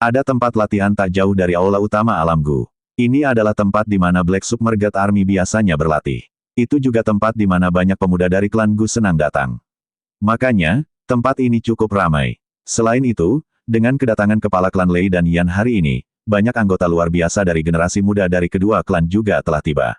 Ada tempat latihan tak jauh dari aula utama alam Gu. Ini adalah tempat di mana Black Submerged Army biasanya berlatih. Itu juga tempat di mana banyak pemuda dari klan Gu senang datang. Makanya, tempat ini cukup ramai. Selain itu, dengan kedatangan kepala klan Lei dan Yan hari ini, banyak anggota luar biasa dari generasi muda dari kedua klan juga telah tiba.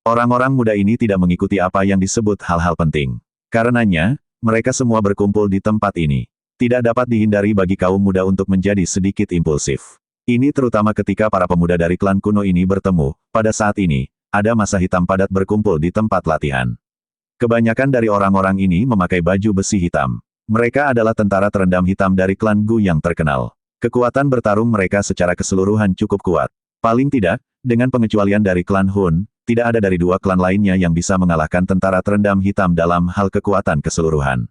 Orang-orang muda ini tidak mengikuti apa yang disebut hal-hal penting. Karenanya, mereka semua berkumpul di tempat ini. Tidak dapat dihindari bagi kaum muda untuk menjadi sedikit impulsif. Ini terutama ketika para pemuda dari klan kuno ini bertemu. Pada saat ini, ada massa hitam padat berkumpul di tempat latihan. Kebanyakan dari orang-orang ini memakai baju besi hitam. Mereka adalah tentara terendam hitam dari klan Gu yang terkenal. Kekuatan bertarung mereka secara keseluruhan cukup kuat. Paling tidak, dengan pengecualian dari klan Hun, tidak ada dari dua klan lainnya yang bisa mengalahkan tentara terendam hitam dalam hal kekuatan keseluruhan.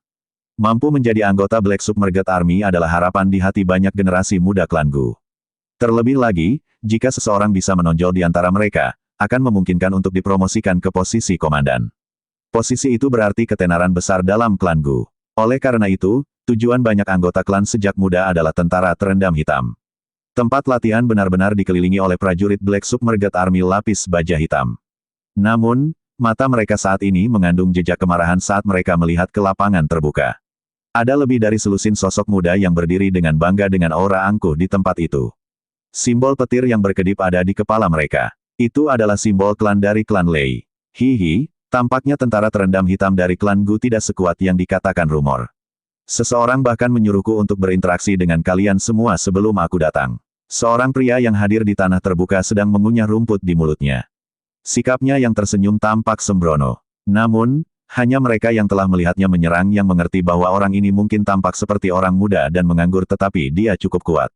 Mampu menjadi anggota Black Submerged Army adalah harapan di hati banyak generasi muda klan Gu. Terlebih lagi, jika seseorang bisa menonjol di antara mereka, akan memungkinkan untuk dipromosikan ke posisi komandan. Posisi itu berarti ketenaran besar dalam klan Gu. Oleh karena itu, tujuan banyak anggota klan sejak muda adalah tentara terendam hitam. Tempat latihan benar-benar dikelilingi oleh prajurit Black Submerged Army lapis baja hitam. Namun, mata mereka saat ini mengandung jejak kemarahan saat mereka melihat ke lapangan terbuka. Ada lebih dari selusin sosok muda yang berdiri dengan bangga dengan aura angkuh di tempat itu. Simbol petir yang berkedip ada di kepala mereka. Itu adalah simbol klan dari klan Lei. Hihi, tampaknya tentara terendam hitam dari klan Gu tidak sekuat yang dikatakan rumor. Seseorang bahkan menyuruhku untuk berinteraksi dengan kalian semua sebelum aku datang. Seorang pria yang hadir di tanah terbuka sedang mengunyah rumput di mulutnya. Sikapnya yang tersenyum tampak sembrono. Namun, hanya mereka yang telah melihatnya menyerang yang mengerti bahwa orang ini mungkin tampak seperti orang muda dan menganggur tetapi dia cukup kuat.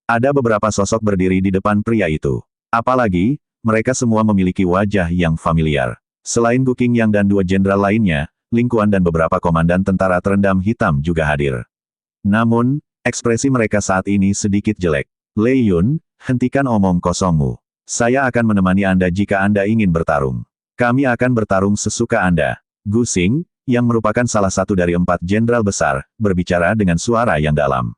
Ada beberapa sosok berdiri di depan pria itu. Apalagi, mereka semua memiliki wajah yang familiar. Selain Gu Qingyang dan dua jenderal lainnya, Ling Kuan dan beberapa komandan tentara terendam hitam juga hadir. Namun, ekspresi mereka saat ini sedikit jelek. Lei Yun, hentikan omong kosongmu. Saya akan menemani Anda jika Anda ingin bertarung. Kami akan bertarung sesuka Anda. Gu Xing, yang merupakan salah satu dari 4 jenderal besar, berbicara dengan suara yang dalam.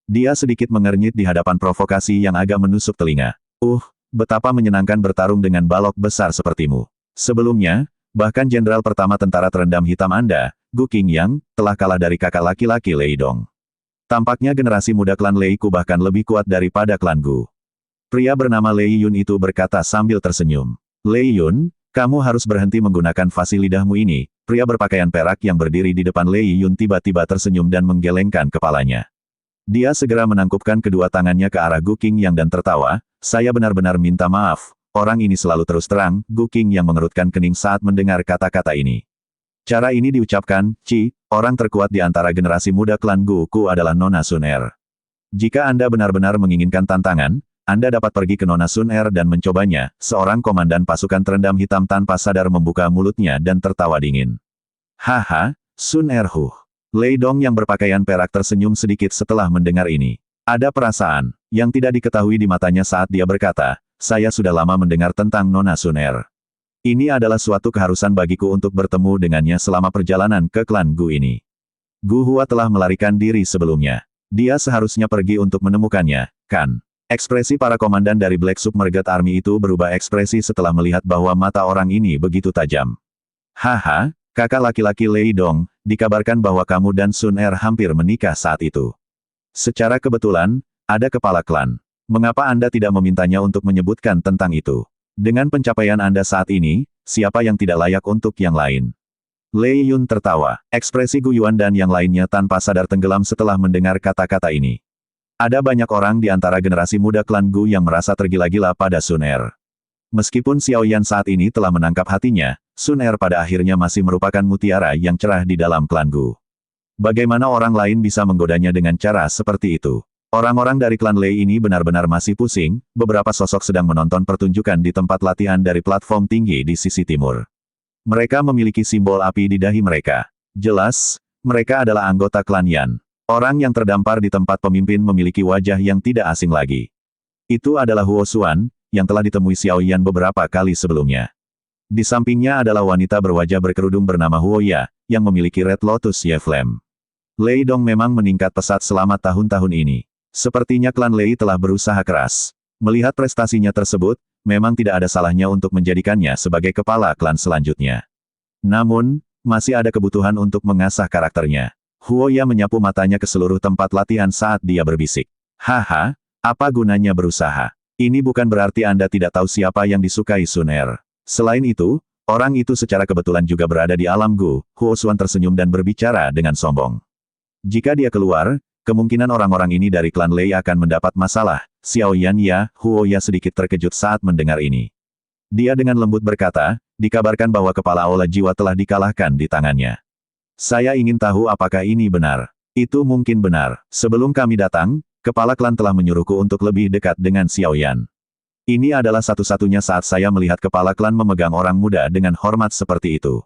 Dia sedikit mengernyit di hadapan provokasi yang agak menusuk telinga. Betapa menyenangkan bertarung dengan balok besar sepertimu. Sebelumnya, bahkan jenderal pertama tentara terendam hitam Anda, Gu Qingyang, telah kalah dari kakak laki-laki Lei Dong. Tampaknya generasi muda klan Lei Ku bahkan lebih kuat daripada klan Gu. Pria bernama Lei Yun itu berkata sambil tersenyum. Lei Yun, kamu harus berhenti menggunakan fasih lidahmu ini. Pria berpakaian perak yang berdiri di depan Lei Yun tiba-tiba tersenyum dan menggelengkan kepalanya. Dia segera menangkupkan kedua tangannya ke arah Gu Qingyang dan tertawa, saya benar-benar minta maaf, orang ini selalu terus terang, Gu Qingyang mengerutkan kening saat mendengar kata-kata ini. Cara ini diucapkan, orang terkuat di antara generasi muda klan Gu Ku adalah Nona Sun Er. Jika Anda benar-benar menginginkan tantangan, Anda dapat pergi ke Nona Sun Er dan mencobanya, seorang komandan pasukan terendam hitam tanpa sadar membuka mulutnya dan tertawa dingin. Haha, Sun Er Huh. Lei Dong yang berpakaian perak tersenyum sedikit setelah mendengar ini. Ada perasaan yang tidak diketahui di matanya saat dia berkata, saya sudah lama mendengar tentang Nona Sun Er. Ini adalah suatu keharusan bagiku untuk bertemu dengannya selama perjalanan ke klan Gu ini. Gu Hua telah melarikan diri sebelumnya. Dia seharusnya pergi untuk menemukannya, kan? Ekspresi para komandan dari Black Submerged Army itu berubah ekspresi setelah melihat bahwa mata orang ini begitu tajam. Haha, kakak laki-laki Lei Dong, dikabarkan bahwa kamu dan Sun Er hampir menikah saat itu. Secara kebetulan, ada kepala klan. Mengapa Anda tidak memintanya untuk menyebutkan tentang itu? Dengan pencapaian Anda saat ini, siapa yang tidak layak untuk yang lain? Lei Yun tertawa. Ekspresi Gu Yuan dan yang lainnya tanpa sadar tenggelam setelah mendengar kata-kata ini. Ada banyak orang di antara generasi muda klan Gu yang merasa tergila-gila pada Sun Er. Meskipun Xiao Yan saat ini telah menangkap hatinya, Sun Er pada akhirnya masih merupakan mutiara yang cerah di dalam klan Gu. Bagaimana orang lain bisa menggodanya dengan cara seperti itu? Orang-orang dari klan Lei ini benar-benar masih pusing, beberapa sosok sedang menonton pertunjukan di tempat latihan dari platform tinggi di sisi timur. Mereka memiliki simbol api di dahi mereka. Jelas, mereka adalah anggota klan Yan. Orang yang terdampar di tempat pemimpin memiliki wajah yang tidak asing lagi. Itu adalah Huo Xuan, yang telah ditemui Xiao Yan beberapa kali sebelumnya. Di sampingnya adalah wanita berwajah berkerudung bernama Huo Ya, yang memiliki Red Lotus Ye Flame. Lei Dong memang meningkat pesat selama tahun-tahun ini. Sepertinya klan Lei telah berusaha keras. Melihat prestasinya tersebut, memang tidak ada salahnya untuk menjadikannya sebagai kepala klan selanjutnya. Namun, masih ada kebutuhan untuk mengasah karakternya. Huoya menyapu matanya ke seluruh tempat latihan saat dia berbisik. Haha, apa gunanya berusaha? Ini bukan berarti Anda tidak tahu siapa yang disukai Sun Er. Selain itu, orang itu secara kebetulan juga berada di alam Gu. Huo Xuan tersenyum dan berbicara dengan sombong. Jika dia keluar, kemungkinan orang-orang ini dari klan Lei akan mendapat masalah. Xiao Yan ya, Huoya sedikit terkejut saat mendengar ini. Dia dengan lembut berkata, dikabarkan bahwa kepala aula jiwa telah dikalahkan di tangannya. Saya ingin tahu apakah ini benar. Itu mungkin benar. Sebelum kami datang, kepala klan telah menyuruhku untuk lebih dekat dengan Xiao Yan. Ini adalah satu-satunya saat saya melihat kepala klan memegang orang muda dengan hormat seperti itu.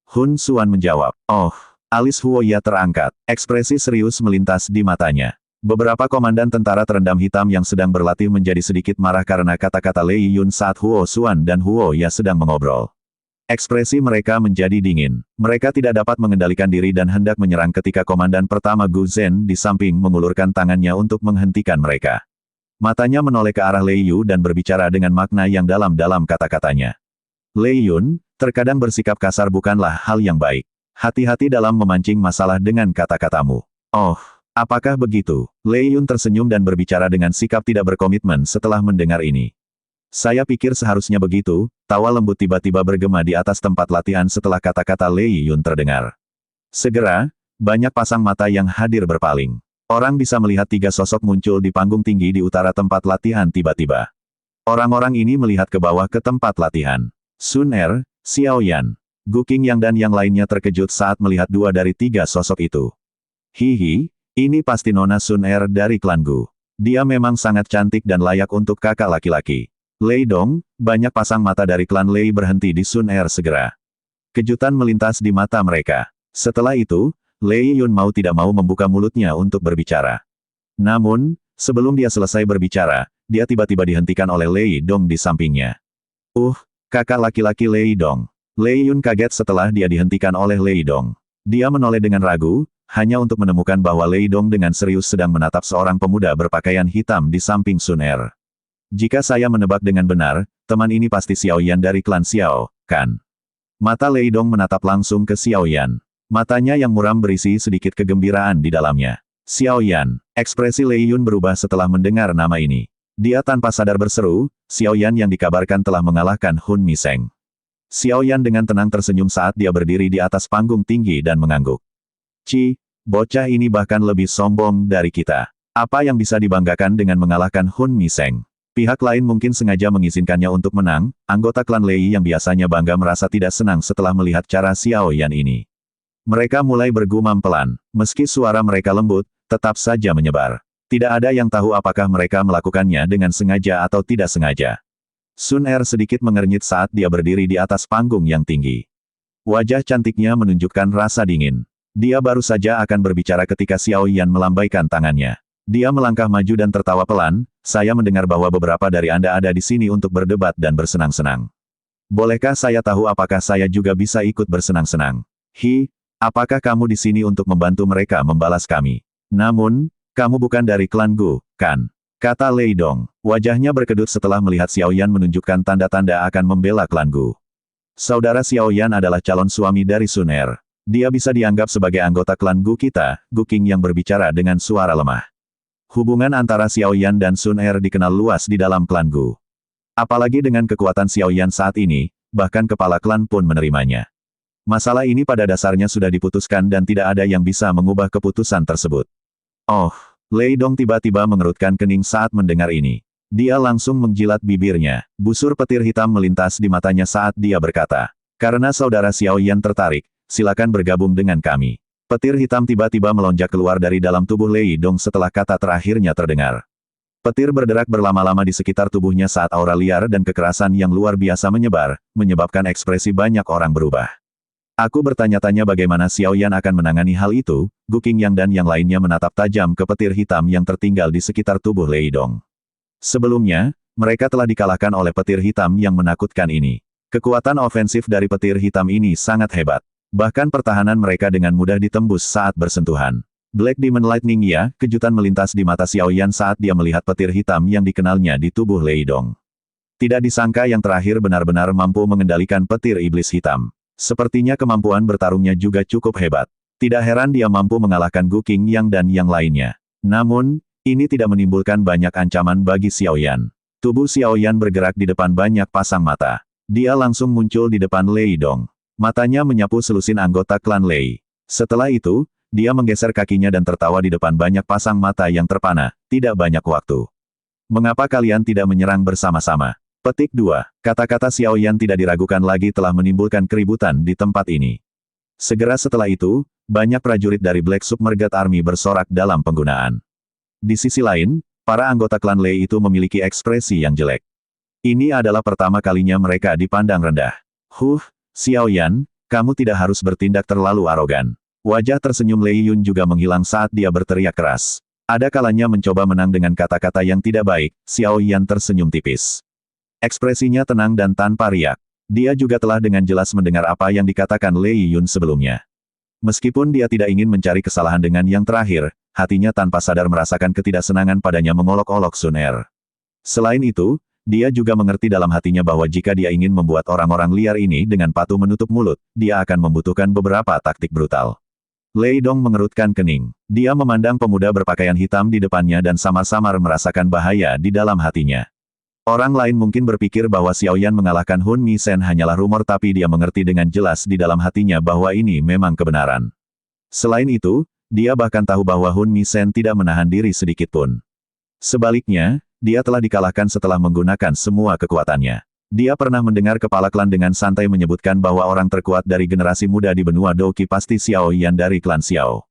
Hun Xuan menjawab, oh. Alis Huoya terangkat, ekspresi serius melintas di matanya. Beberapa komandan tentara terendam hitam yang sedang berlatih menjadi sedikit marah karena kata-kata Lei Yun saat Huo Xuan dan Huoya sedang mengobrol. Ekspresi mereka menjadi dingin. Mereka tidak dapat mengendalikan diri dan hendak menyerang ketika komandan pertama Gu Zhen di samping mengulurkan tangannya untuk menghentikan mereka. Matanya menoleh ke arah Lei Yu dan berbicara dengan makna yang dalam-dalam kata-katanya. Lei Yun, terkadang bersikap kasar bukanlah hal yang baik. Hati-hati dalam memancing masalah dengan kata-katamu. Oh, apakah begitu? Lei Yun tersenyum dan berbicara dengan sikap tidak berkomitmen setelah mendengar ini. Saya pikir seharusnya begitu, tawa lembut tiba-tiba bergema di atas tempat latihan setelah kata-kata Lei Yun terdengar. Segera, banyak pasang mata yang hadir berpaling. Orang bisa melihat tiga sosok muncul di panggung tinggi di utara tempat latihan tiba-tiba. Orang-orang ini melihat ke bawah ke tempat latihan. Sun Er, Xiao Yan, Gu Qingyang dan yang lainnya terkejut saat melihat dua dari tiga sosok itu. Hihi, ini pasti Nona Sun Er dari klan Gu. Dia memang sangat cantik dan layak untuk kakak laki-laki. Lei Dong, banyak pasang mata dari klan Lei berhenti di Sun Er segera. Kejutan melintas di mata mereka. Setelah itu, Lei Yun mau tidak mau membuka mulutnya untuk berbicara. Namun, sebelum dia selesai berbicara, dia tiba-tiba dihentikan oleh Lei Dong di sampingnya. Kakak laki-laki Lei Dong. Lei Yun kaget setelah dia dihentikan oleh Lei Dong. Dia menoleh dengan ragu, hanya untuk menemukan bahwa Lei Dong dengan serius sedang menatap seorang pemuda berpakaian hitam di samping Sun Er. Jika saya menebak dengan benar, teman ini pasti Xiao Yan dari klan Xiao, kan? Mata Lei Dong menatap langsung ke Xiao Yan. Matanya yang muram berisi sedikit kegembiraan di dalamnya. Xiao Yan, ekspresi Lei Yun berubah setelah mendengar nama ini. Dia tanpa sadar berseru, Xiao Yan yang dikabarkan telah mengalahkan Hun Miseng. Xiao Yan dengan tenang tersenyum saat dia berdiri di atas panggung tinggi dan mengangguk. Bocah ini bahkan lebih sombong dari kita. Apa yang bisa dibanggakan dengan mengalahkan Hun Miseng? Pihak lain mungkin sengaja mengizinkannya untuk menang, anggota klan Lei yang biasanya bangga merasa tidak senang setelah melihat cara Xiao Yan ini. Mereka mulai bergumam pelan. Meski suara mereka lembut, tetap saja menyebar. Tidak ada yang tahu apakah mereka melakukannya dengan sengaja atau tidak sengaja. Sun Er sedikit mengernyit saat dia berdiri di atas panggung yang tinggi. Wajah cantiknya menunjukkan rasa dingin. Dia baru saja akan berbicara ketika Xiao Yan melambaikan tangannya. Dia melangkah maju dan tertawa pelan, saya mendengar bahwa beberapa dari Anda ada di sini untuk berdebat dan bersenang-senang. Bolehkah saya tahu apakah saya juga bisa ikut bersenang-senang? Apakah kamu di sini untuk membantu mereka membalas kami? Namun, kamu bukan dari klan Gu, kan? Kata Lei Dong. Wajahnya berkedut setelah melihat Xiao Yan menunjukkan tanda-tanda akan membela klan Gu. Saudara Xiao Yan adalah calon suami dari Sun Er. Dia bisa dianggap sebagai anggota klan Gu kita, Gu Qing yang berbicara dengan suara lemah. Hubungan antara Xiao Yan dan Sun Er dikenal luas di dalam klan Gu. Apalagi dengan kekuatan Xiao Yan saat ini, bahkan kepala klan pun menerimanya. Masalah ini pada dasarnya sudah diputuskan dan tidak ada yang bisa mengubah keputusan tersebut. Lei Dong tiba-tiba mengerutkan kening saat mendengar ini. Dia langsung menjilat bibirnya. Busur petir hitam melintas di matanya saat dia berkata, karena saudara Xiao Yan tertarik, silakan bergabung dengan kami. Petir hitam tiba-tiba melonjak keluar dari dalam tubuh Lei Dong setelah kata terakhirnya terdengar. Petir berderak berlama-lama di sekitar tubuhnya saat aura liar dan kekerasan yang luar biasa menyebar, menyebabkan ekspresi banyak orang berubah. Aku bertanya-tanya bagaimana Xiao Yan akan menangani hal itu, Gu Qingyang dan yang lainnya menatap tajam ke petir hitam yang tertinggal di sekitar tubuh Lei Dong. Sebelumnya, mereka telah dikalahkan oleh petir hitam yang menakutkan ini. Kekuatan ofensif dari petir hitam ini sangat hebat. Bahkan pertahanan mereka dengan mudah ditembus saat bersentuhan. Black Demon Lightning ya, kejutan melintas di mata Xiao Yan saat dia melihat petir hitam yang dikenalnya di tubuh Lei Dong. Tidak disangka yang terakhir benar-benar mampu mengendalikan petir iblis hitam. Sepertinya kemampuan bertarungnya juga cukup hebat. Tidak heran dia mampu mengalahkan Gu Qingyang dan yang lainnya. Namun, ini tidak menimbulkan banyak ancaman bagi Xiao Yan. Tubuh Xiao Yan bergerak di depan banyak pasang mata. Dia langsung muncul di depan Lei Dong. Matanya menyapu selusin anggota klan Lei. Setelah itu, dia menggeser kakinya dan tertawa di depan banyak pasang mata yang terpana. Tidak banyak waktu. Mengapa kalian tidak menyerang bersama-sama? Petik 2. Kata-kata Xiao Yan tidak diragukan lagi telah menimbulkan keributan di tempat ini. Segera setelah itu, banyak prajurit dari Black Submerged Army bersorak dalam penggunaan. Di sisi lain, para anggota klan Lei itu memiliki ekspresi yang jelek. Ini adalah pertama kalinya mereka dipandang rendah. Xiao Yan, kamu tidak harus bertindak terlalu arogan. Wajah tersenyum Lei Yun juga menghilang saat dia berteriak keras. Ada kalanya mencoba menang dengan kata-kata yang tidak baik, Xiao Yan tersenyum tipis. Ekspresinya tenang dan tanpa riak. Dia juga telah dengan jelas mendengar apa yang dikatakan Lei Yun sebelumnya. Meskipun dia tidak ingin mencari kesalahan dengan yang terakhir, hatinya tanpa sadar merasakan ketidaksenangan padanya mengolok-olok Sun Er. Selain itu, dia juga mengerti dalam hatinya bahwa jika dia ingin membuat orang-orang liar ini dengan patuh menutup mulut, dia akan membutuhkan beberapa taktik brutal. Lei Dong mengerutkan kening. Dia memandang pemuda berpakaian hitam di depannya dan samar-samar merasakan bahaya di dalam hatinya. Orang lain mungkin berpikir bahwa Xiao Yan mengalahkan Hun Mi Sen hanyalah rumor tapi dia mengerti dengan jelas di dalam hatinya bahwa ini memang kebenaran. Selain itu, dia bahkan tahu bahwa Hun Mi Sen tidak menahan diri sedikitpun. Sebaliknya, dia telah dikalahkan setelah menggunakan semua kekuatannya. Dia pernah mendengar kepala klan dengan santai menyebutkan bahwa orang terkuat dari generasi muda di benua Douqi pasti Xiao Yan dari klan Xiao.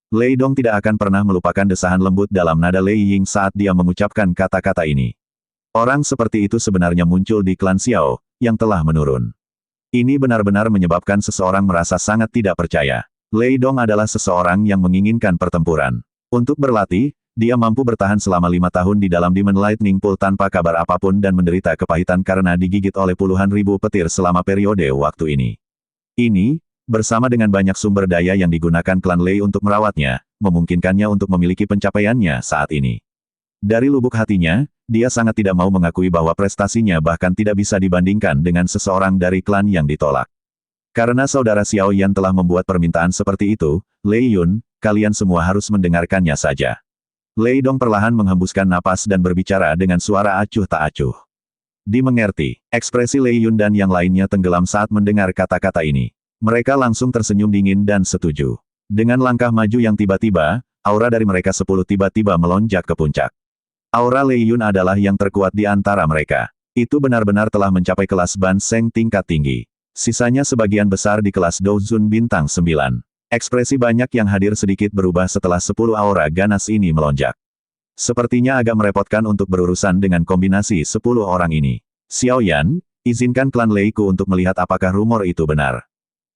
Lei Dong tidak akan pernah melupakan desahan lembut dalam nada Lei Ying saat dia mengucapkan kata-kata ini. Orang seperti itu sebenarnya muncul di klan Xiao, yang telah menurun. Ini benar-benar menyebabkan seseorang merasa sangat tidak percaya. Lei Dong adalah seseorang yang menginginkan pertempuran. Untuk berlatih, dia mampu bertahan selama 5 tahun di dalam Demon Lightning Pool tanpa kabar apapun dan menderita kepahitan karena digigit oleh puluhan ribu petir selama periode waktu ini. Ini, bersama dengan banyak sumber daya yang digunakan klan Lei untuk merawatnya, memungkinkannya untuk memiliki pencapaiannya saat ini. Dari lubuk hatinya, dia sangat tidak mau mengakui bahwa prestasinya bahkan tidak bisa dibandingkan dengan seseorang dari klan yang ditolak. Karena saudara Xiao Yan telah membuat permintaan seperti itu, Lei Yun, kalian semua harus mendengarkannya saja. Lei Dong perlahan menghembuskan napas dan berbicara dengan suara acuh tak acuh. Dimengerti, ekspresi Lei Yun dan yang lainnya tenggelam saat mendengar kata-kata ini. Mereka langsung tersenyum dingin dan setuju. Dengan langkah maju yang tiba-tiba, aura dari mereka 10 tiba-tiba melonjak ke puncak. Aura Lei Yun adalah yang terkuat di antara mereka. Itu benar-benar telah mencapai kelas Ban Seng tingkat tinggi. Sisanya sebagian besar di kelas Douzun bintang 9. Ekspresi banyak yang hadir sedikit berubah setelah 10 aura ganas ini melonjak. Sepertinya agak merepotkan untuk berurusan dengan kombinasi 10 orang ini. Xiao Yan, izinkan klan Lei-ku untuk melihat apakah rumor itu benar.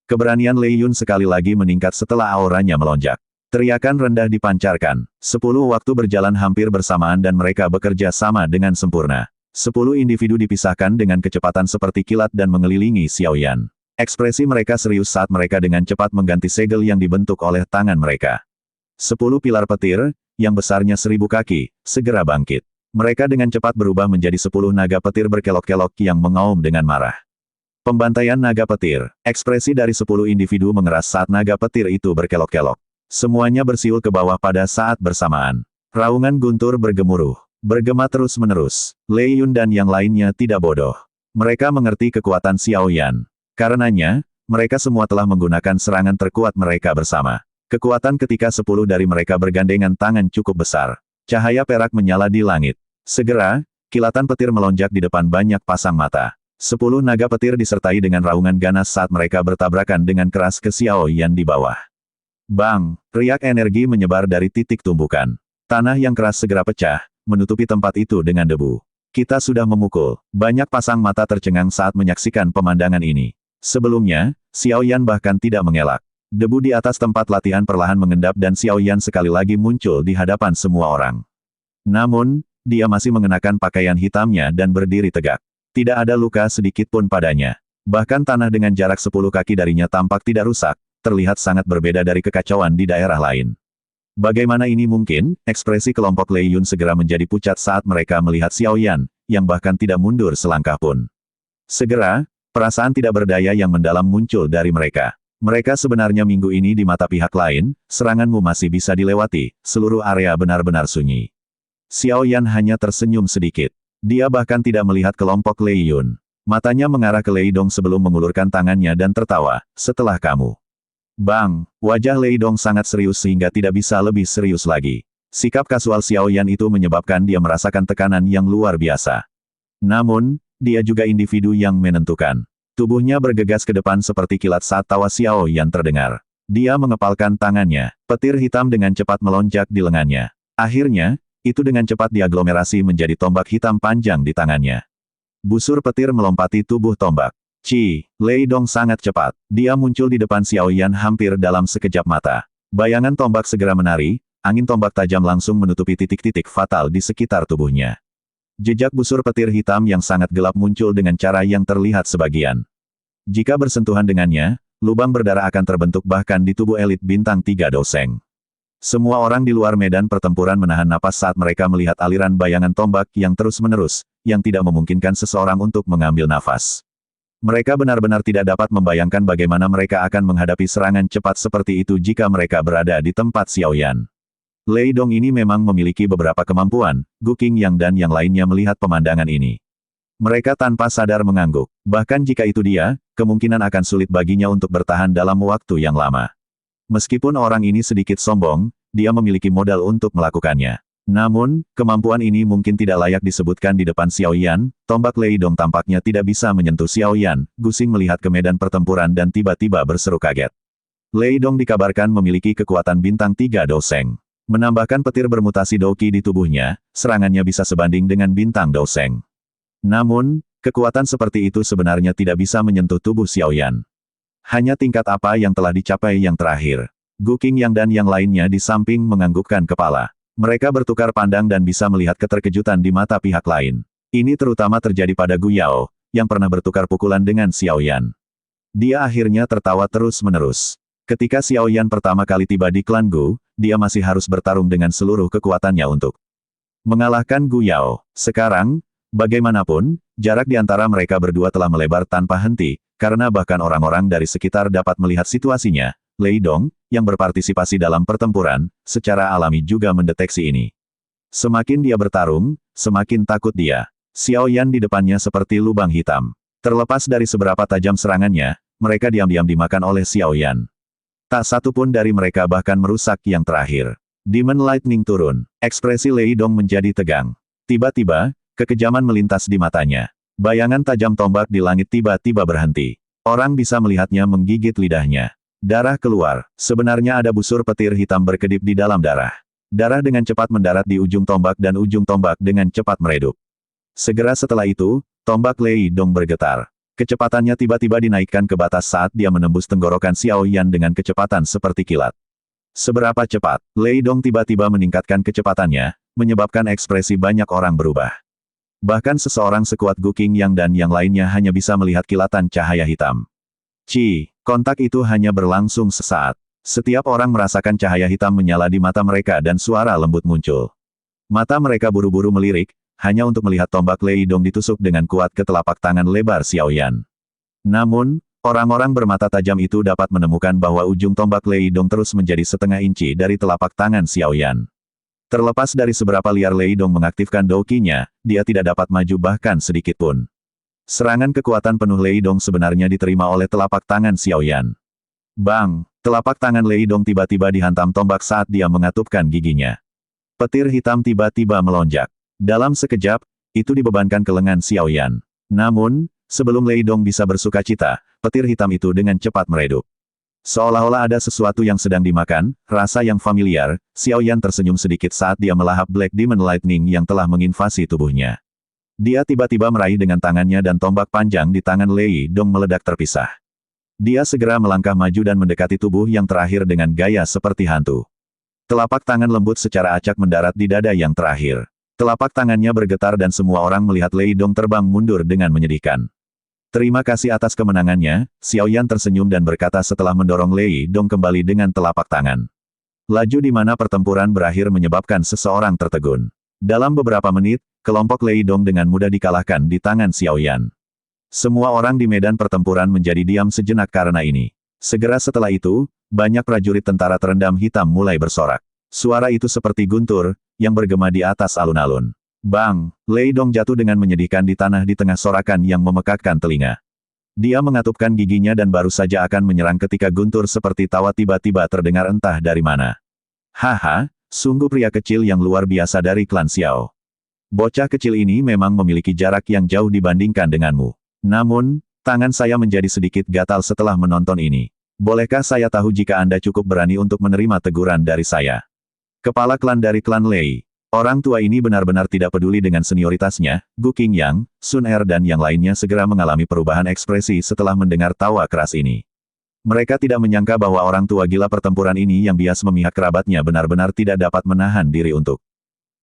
Keberanian Lei Yun sekali lagi meningkat setelah auranya melonjak. Teriakan rendah dipancarkan. 10 waktu berjalan hampir bersamaan dan mereka bekerja sama dengan sempurna. 10 individu dipisahkan dengan kecepatan seperti kilat dan mengelilingi Xiao Yan. Ekspresi mereka serius saat mereka dengan cepat mengganti segel yang dibentuk oleh tangan mereka. 10 pilar petir, yang besarnya 1000 kaki, segera bangkit. Mereka dengan cepat berubah menjadi 10 naga petir berkelok-kelok yang mengaum dengan marah. Pembantaian naga petir. Ekspresi dari 10 individu mengeras saat naga petir itu berkelok-kelok. Semuanya bersiul ke bawah pada saat bersamaan. Raungan guntur bergemuruh. Bergema terus-menerus. Lei Yun dan yang lainnya tidak bodoh. Mereka mengerti kekuatan Xiao Yan. Karenanya, mereka semua telah menggunakan serangan terkuat mereka bersama. Kekuatan ketika 10 dari mereka bergandengan tangan cukup besar. Cahaya perak menyala di langit. Segera, kilatan petir melonjak di depan banyak pasang mata. 10 naga petir disertai dengan raungan ganas saat mereka bertabrakan dengan keras ke Xiao Yan di bawah. Bang! Riak energi menyebar dari titik tumbukan. Tanah yang keras segera pecah, menutupi tempat itu dengan debu. Kita sudah memukul. Banyak pasang mata tercengang saat menyaksikan pemandangan ini. Sebelumnya, Xiao Yan bahkan tidak mengelak. Debu di atas tempat latihan perlahan mengendap dan Xiao Yan sekali lagi muncul di hadapan semua orang. Namun, dia masih mengenakan pakaian hitamnya dan berdiri tegak. Tidak ada luka sedikit pun padanya. Bahkan tanah dengan jarak 10 kaki darinya tampak tidak rusak, terlihat sangat berbeda dari kekacauan di daerah lain. Bagaimana ini mungkin? Ekspresi kelompok Lei Yun segera menjadi pucat saat mereka melihat Xiao Yan, yang bahkan tidak mundur selangkah pun. Segera, perasaan tidak berdaya yang mendalam muncul dari mereka. Mereka sebenarnya minggu ini di mata pihak lain, seranganmu masih bisa dilewati, seluruh area benar-benar sunyi. Xiao Yan hanya tersenyum sedikit. Dia bahkan tidak melihat kelompok Lei Yun. Matanya mengarah ke Lei Dong sebelum mengulurkan tangannya dan tertawa, setelah kamu. Bang, wajah Lei Dong sangat serius sehingga tidak bisa lebih serius lagi. Sikap kasual Xiao Yan itu menyebabkan dia merasakan tekanan yang luar biasa. Namun, dia juga individu yang menentukan. Tubuhnya bergegas ke depan seperti kilat saat tawa Xiao Yan terdengar. Dia mengepalkan tangannya, petir hitam dengan cepat melonjak di lengannya. Akhirnya, itu dengan cepat diaglomerasi menjadi tombak hitam panjang di tangannya. Busur petir melompati tubuh tombak. Lei Dong sangat cepat. Dia muncul di depan Xiao Yan hampir dalam sekejap mata. Bayangan tombak segera menari, angin tombak tajam langsung menutupi titik-titik fatal di sekitar tubuhnya. Jejak busur petir hitam yang sangat gelap muncul dengan cara yang terlihat sebagian. Jika bersentuhan dengannya, lubang berdarah akan terbentuk bahkan di tubuh elit bintang 3 Doseng. Semua orang di luar medan pertempuran menahan napas saat mereka melihat aliran bayangan tombak yang terus-menerus, yang tidak memungkinkan seseorang untuk mengambil nafas. Mereka benar-benar tidak dapat membayangkan bagaimana mereka akan menghadapi serangan cepat seperti itu jika mereka berada di tempat Xiao Yan. Lei Dong ini memang memiliki beberapa kemampuan, Gu Qingyang dan yang lainnya melihat pemandangan ini. Mereka tanpa sadar mengangguk. Bahkan jika itu dia, kemungkinan akan sulit baginya untuk bertahan dalam waktu yang lama. Meskipun orang ini sedikit sombong, dia memiliki modal untuk melakukannya. Namun, kemampuan ini mungkin tidak layak disebutkan di depan Xiao Yan. Tombak Lei Dong tampaknya tidak bisa menyentuh Xiao Yan. Gusing melihat ke medan pertempuran dan tiba-tiba berseru kaget. Lei Dong dikabarkan memiliki kekuatan bintang 3 Doseng. Menambahkan petir bermutasi Douqi di tubuhnya, serangannya bisa sebanding dengan bintang Doseng. Namun, kekuatan seperti itu sebenarnya tidak bisa menyentuh tubuh Xiao Yan. Hanya tingkat apa yang telah dicapai yang terakhir. Gu Qingyang dan yang lainnya di samping menganggukkan kepala. Mereka bertukar pandang dan bisa melihat keterkejutan di mata pihak lain. Ini terutama terjadi pada Gu Yao, yang pernah bertukar pukulan dengan Xiao Yan. Dia akhirnya tertawa terus-menerus. Ketika Xiao Yan pertama kali tiba di klan Gu, dia masih harus bertarung dengan seluruh kekuatannya untuk mengalahkan Gu Yao. Sekarang, bagaimanapun, jarak di antara mereka berdua telah melebar tanpa henti, karena bahkan orang-orang dari sekitar dapat melihat situasinya. Lei Dong, yang berpartisipasi dalam pertempuran, secara alami juga mendeteksi ini. Semakin dia bertarung, semakin takut dia. Xiao Yan di depannya seperti lubang hitam. Terlepas dari seberapa tajam serangannya, mereka diam-diam dimakan oleh Xiao Yan. Tak satu pun dari mereka bahkan merusak yang terakhir. Demon Lightning turun. Ekspresi Lei Dong menjadi tegang. Tiba-tiba, kekejaman melintas di matanya. Bayangan tajam tombak di langit tiba-tiba berhenti. Orang bisa melihatnya menggigit lidahnya. Darah keluar. Sebenarnya ada busur petir hitam berkedip di dalam darah. Darah dengan cepat mendarat di ujung tombak dan ujung tombak dengan cepat meredup. Segera setelah itu, tombak Lei Dong bergetar. Kecepatannya tiba-tiba dinaikkan ke batas saat dia menembus tenggorokan Xiao Yan dengan kecepatan seperti kilat. Seberapa cepat, Lei Dong tiba-tiba meningkatkan kecepatannya, menyebabkan ekspresi banyak orang berubah. Bahkan seseorang sekuat Gu Qingyang dan yang lainnya hanya bisa melihat kilatan cahaya hitam. Kontak itu hanya berlangsung sesaat. Setiap orang merasakan cahaya hitam menyala di mata mereka dan suara lembut muncul. Mata mereka buru-buru melirik, hanya untuk melihat tombak Lei Dong ditusuk dengan kuat ke telapak tangan lebar Xiao Yan. Namun, orang-orang bermata tajam itu dapat menemukan bahwa ujung tombak Lei Dong terus menjadi setengah inci dari telapak tangan Xiao Yan. Terlepas dari seberapa liar Lei Dong mengaktifkan Douqi-nya, dia tidak dapat maju bahkan sedikit pun. Serangan kekuatan penuh Lei Dong sebenarnya diterima oleh telapak tangan Xiao Yan. Bang! Telapak tangan Lei Dong tiba-tiba dihantam tombak saat dia mengatupkan giginya. Petir hitam tiba-tiba melonjak. Dalam sekejap, itu dibebankan ke lengan Xiao Yan. Namun, sebelum Lei Dong bisa bersukacita, petir hitam itu dengan cepat meredup. Seolah-olah ada sesuatu yang sedang dimakan, rasa yang familiar, Xiao Yan tersenyum sedikit saat dia melahap Black Demon Lightning yang telah menginvasi tubuhnya. Dia tiba-tiba meraih dengan tangannya dan tombak panjang di tangan Lei Dong meledak terpisah. Dia segera melangkah maju dan mendekati tubuh yang terakhir dengan gaya seperti hantu. Telapak tangan lembut secara acak mendarat di dada yang terakhir. Telapak tangannya bergetar dan semua orang melihat Lei Dong terbang mundur dengan menyedihkan. Terima kasih atas kemenangannya, Xiao Yan tersenyum dan berkata setelah mendorong Lei Dong kembali dengan telapak tangan. Laju di mana pertempuran berakhir menyebabkan seseorang tertegun. Dalam beberapa menit, kelompok Lei Dong dengan mudah dikalahkan di tangan Xiao Yan. Semua orang di medan pertempuran menjadi diam sejenak karena ini. Segera setelah itu, banyak prajurit tentara terendam hitam mulai bersorak. Suara itu seperti guntur, yang bergema di atas alun-alun. Bang! Lei Dong jatuh dengan menyedihkan di tanah di tengah sorakan yang memekakkan telinga. Dia mengatupkan giginya dan baru saja akan menyerang ketika guntur seperti tawa tiba-tiba terdengar entah dari mana. Haha, sungguh pria kecil yang luar biasa dari klan Xiao. Bocah kecil ini memang memiliki jarak yang jauh dibandingkan denganmu. Namun, tangan saya menjadi sedikit gatal setelah menonton ini. Bolehkah saya tahu jika Anda cukup berani untuk menerima teguran dari saya? Kepala klan dari klan Lei. Orang tua ini benar-benar tidak peduli dengan senioritasnya. Gu Qingyang, Sun Er dan yang lainnya segera mengalami perubahan ekspresi setelah mendengar tawa keras ini. Mereka tidak menyangka bahwa orang tua gila pertempuran ini yang bias memihak kerabatnya benar-benar tidak dapat menahan diri untuk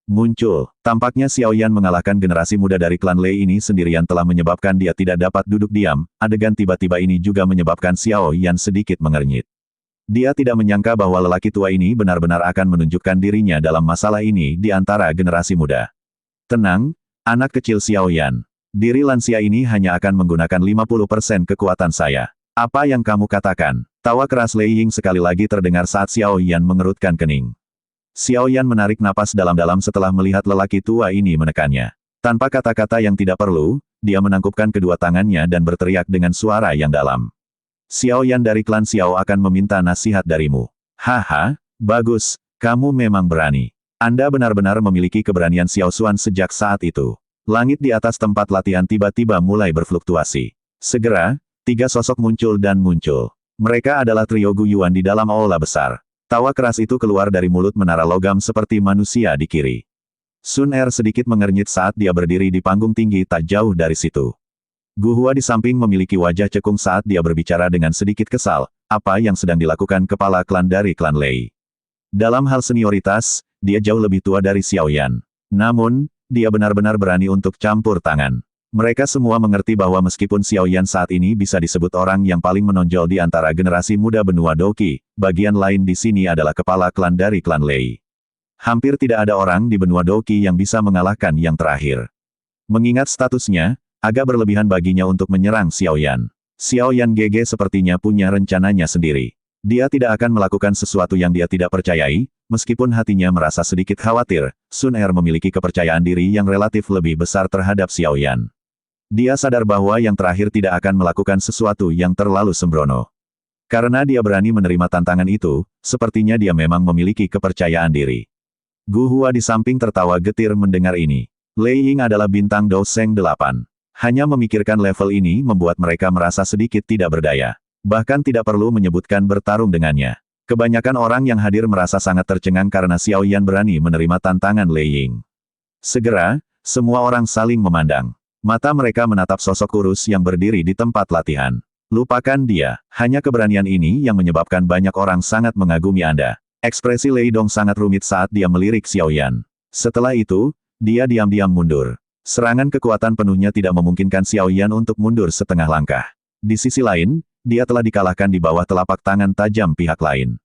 muncul. Tampaknya Xiao Yan mengalahkan generasi muda dari klan Lei ini sendirian telah menyebabkan dia tidak dapat duduk diam. Adegan tiba-tiba ini juga menyebabkan Xiao Yan sedikit mengernyit. Dia tidak menyangka bahwa lelaki tua ini benar-benar akan menunjukkan dirinya dalam masalah ini di antara generasi muda. Tenang, anak kecil Xiao Yan. Diri lansia ini hanya akan menggunakan 50% kekuatan saya. Apa yang kamu katakan? Tawa keras Lei Ying sekali lagi terdengar saat Xiao Yan mengerutkan kening. Xiao Yan menarik napas dalam-dalam setelah melihat lelaki tua ini menekannya. Tanpa kata-kata yang tidak perlu, dia menangkupkan kedua tangannya dan berteriak dengan suara yang dalam. Xiao Yan dari klan Xiao akan meminta nasihat darimu. Haha, bagus, kamu memang berani. Anda benar-benar memiliki keberanian Xiao Xuan sejak saat itu. Langit di atas tempat latihan tiba-tiba mulai berfluktuasi. Segera, 3 sosok muncul dan muncul. Mereka adalah trio Gu Yuan di dalam aula besar. Tawa keras itu keluar dari mulut menara logam seperti manusia di kiri. Sun Er sedikit mengernyit saat dia berdiri di panggung tinggi tak jauh dari situ. Gu Hua di samping memiliki wajah cekung saat dia berbicara dengan sedikit kesal, apa yang sedang dilakukan kepala klan dari klan Lei. Dalam hal senioritas, dia jauh lebih tua dari Xiao Yan. Namun, dia benar-benar berani untuk campur tangan. Mereka semua mengerti bahwa meskipun Xiao Yan saat ini bisa disebut orang yang paling menonjol di antara generasi muda benua Doqi, bagian lain di sini adalah kepala klan dari klan Lei. Hampir tidak ada orang di benua Doqi yang bisa mengalahkan yang terakhir. Mengingat statusnya, agak berlebihan baginya untuk menyerang Xiao Yan. Xiao Yan GG sepertinya punya rencananya sendiri. Dia tidak akan melakukan sesuatu yang dia tidak percayai, meskipun hatinya merasa sedikit khawatir. Sun Er memiliki kepercayaan diri yang relatif lebih besar terhadap Xiao Yan. Dia sadar bahwa yang terakhir tidak akan melakukan sesuatu yang terlalu sembrono. Karena dia berani menerima tantangan itu, sepertinya dia memang memiliki kepercayaan diri. Gu Hua di samping tertawa getir mendengar ini. Lei Ying adalah bintang Douseng 8. Hanya memikirkan level ini membuat mereka merasa sedikit tidak berdaya. Bahkan tidak perlu menyebutkan bertarung dengannya. Kebanyakan orang yang hadir merasa sangat tercengang karena Xiao Yan berani menerima tantangan Lei Ying. Segera, semua orang saling memandang. Mata mereka menatap sosok kurus yang berdiri di tempat latihan. Lupakan dia, hanya keberanian ini yang menyebabkan banyak orang sangat mengagumi Anda. Ekspresi Lei Dong sangat rumit saat dia melirik Xiao Yan. Setelah itu, dia diam-diam mundur. Serangan kekuatan penuhnya tidak memungkinkan Xiao Yan untuk mundur setengah langkah. Di sisi lain, dia telah dikalahkan di bawah telapak tangan tajam pihak lain.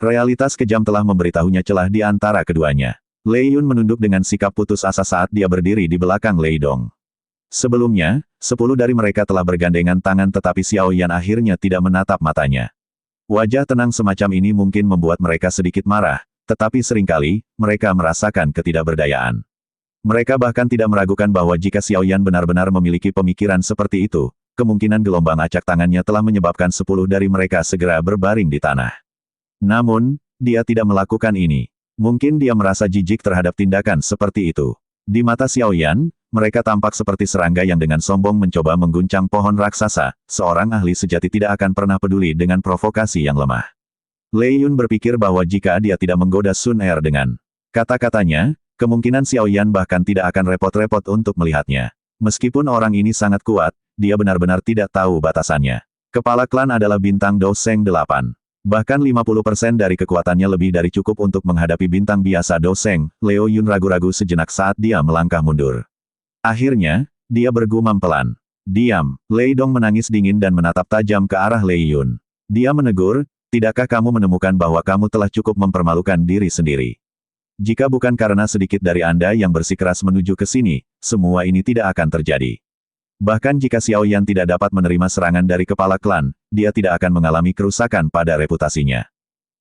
Realitas kejam telah memberitahunya celah di antara keduanya. Lei Yun menunduk dengan sikap putus asa saat dia berdiri di belakang Lei Dong. Sebelumnya, 10 dari mereka telah bergandengan tangan tetapi Xiao Yan akhirnya tidak menatap matanya. Wajah tenang semacam ini mungkin membuat mereka sedikit marah, tetapi seringkali, mereka merasakan ketidakberdayaan. Mereka bahkan tidak meragukan bahwa jika Xiao Yan benar-benar memiliki pemikiran seperti itu, kemungkinan gelombang acak tangannya telah menyebabkan 10 dari mereka segera berbaring di tanah. Namun, dia tidak melakukan ini. Mungkin dia merasa jijik terhadap tindakan seperti itu. Di mata Xiao Yan, mereka tampak seperti serangga yang dengan sombong mencoba mengguncang pohon raksasa. Seorang ahli sejati tidak akan pernah peduli dengan provokasi yang lemah. Lei Yun berpikir bahwa jika dia tidak menggoda Sun Er dengan kata-katanya, kemungkinan Xiao Yan bahkan tidak akan repot-repot untuk melihatnya. Meskipun orang ini sangat kuat, dia benar-benar tidak tahu batasannya. Kepala klan adalah bintang Douseng 8. Bahkan 50% dari kekuatannya lebih dari cukup untuk menghadapi bintang biasa Douseng. Leo Yun ragu-ragu sejenak saat dia melangkah mundur. Akhirnya, dia bergumam pelan. Diam. Lei Dong menangis dingin dan menatap tajam ke arah Lei Yun. Dia menegur, tidakkah kamu menemukan bahwa kamu telah cukup mempermalukan diri sendiri? Jika bukan karena sedikit dari Anda yang bersikeras menuju ke sini, semua ini tidak akan terjadi. Bahkan jika Xiao Yan tidak dapat menerima serangan dari kepala klan, dia tidak akan mengalami kerusakan pada reputasinya.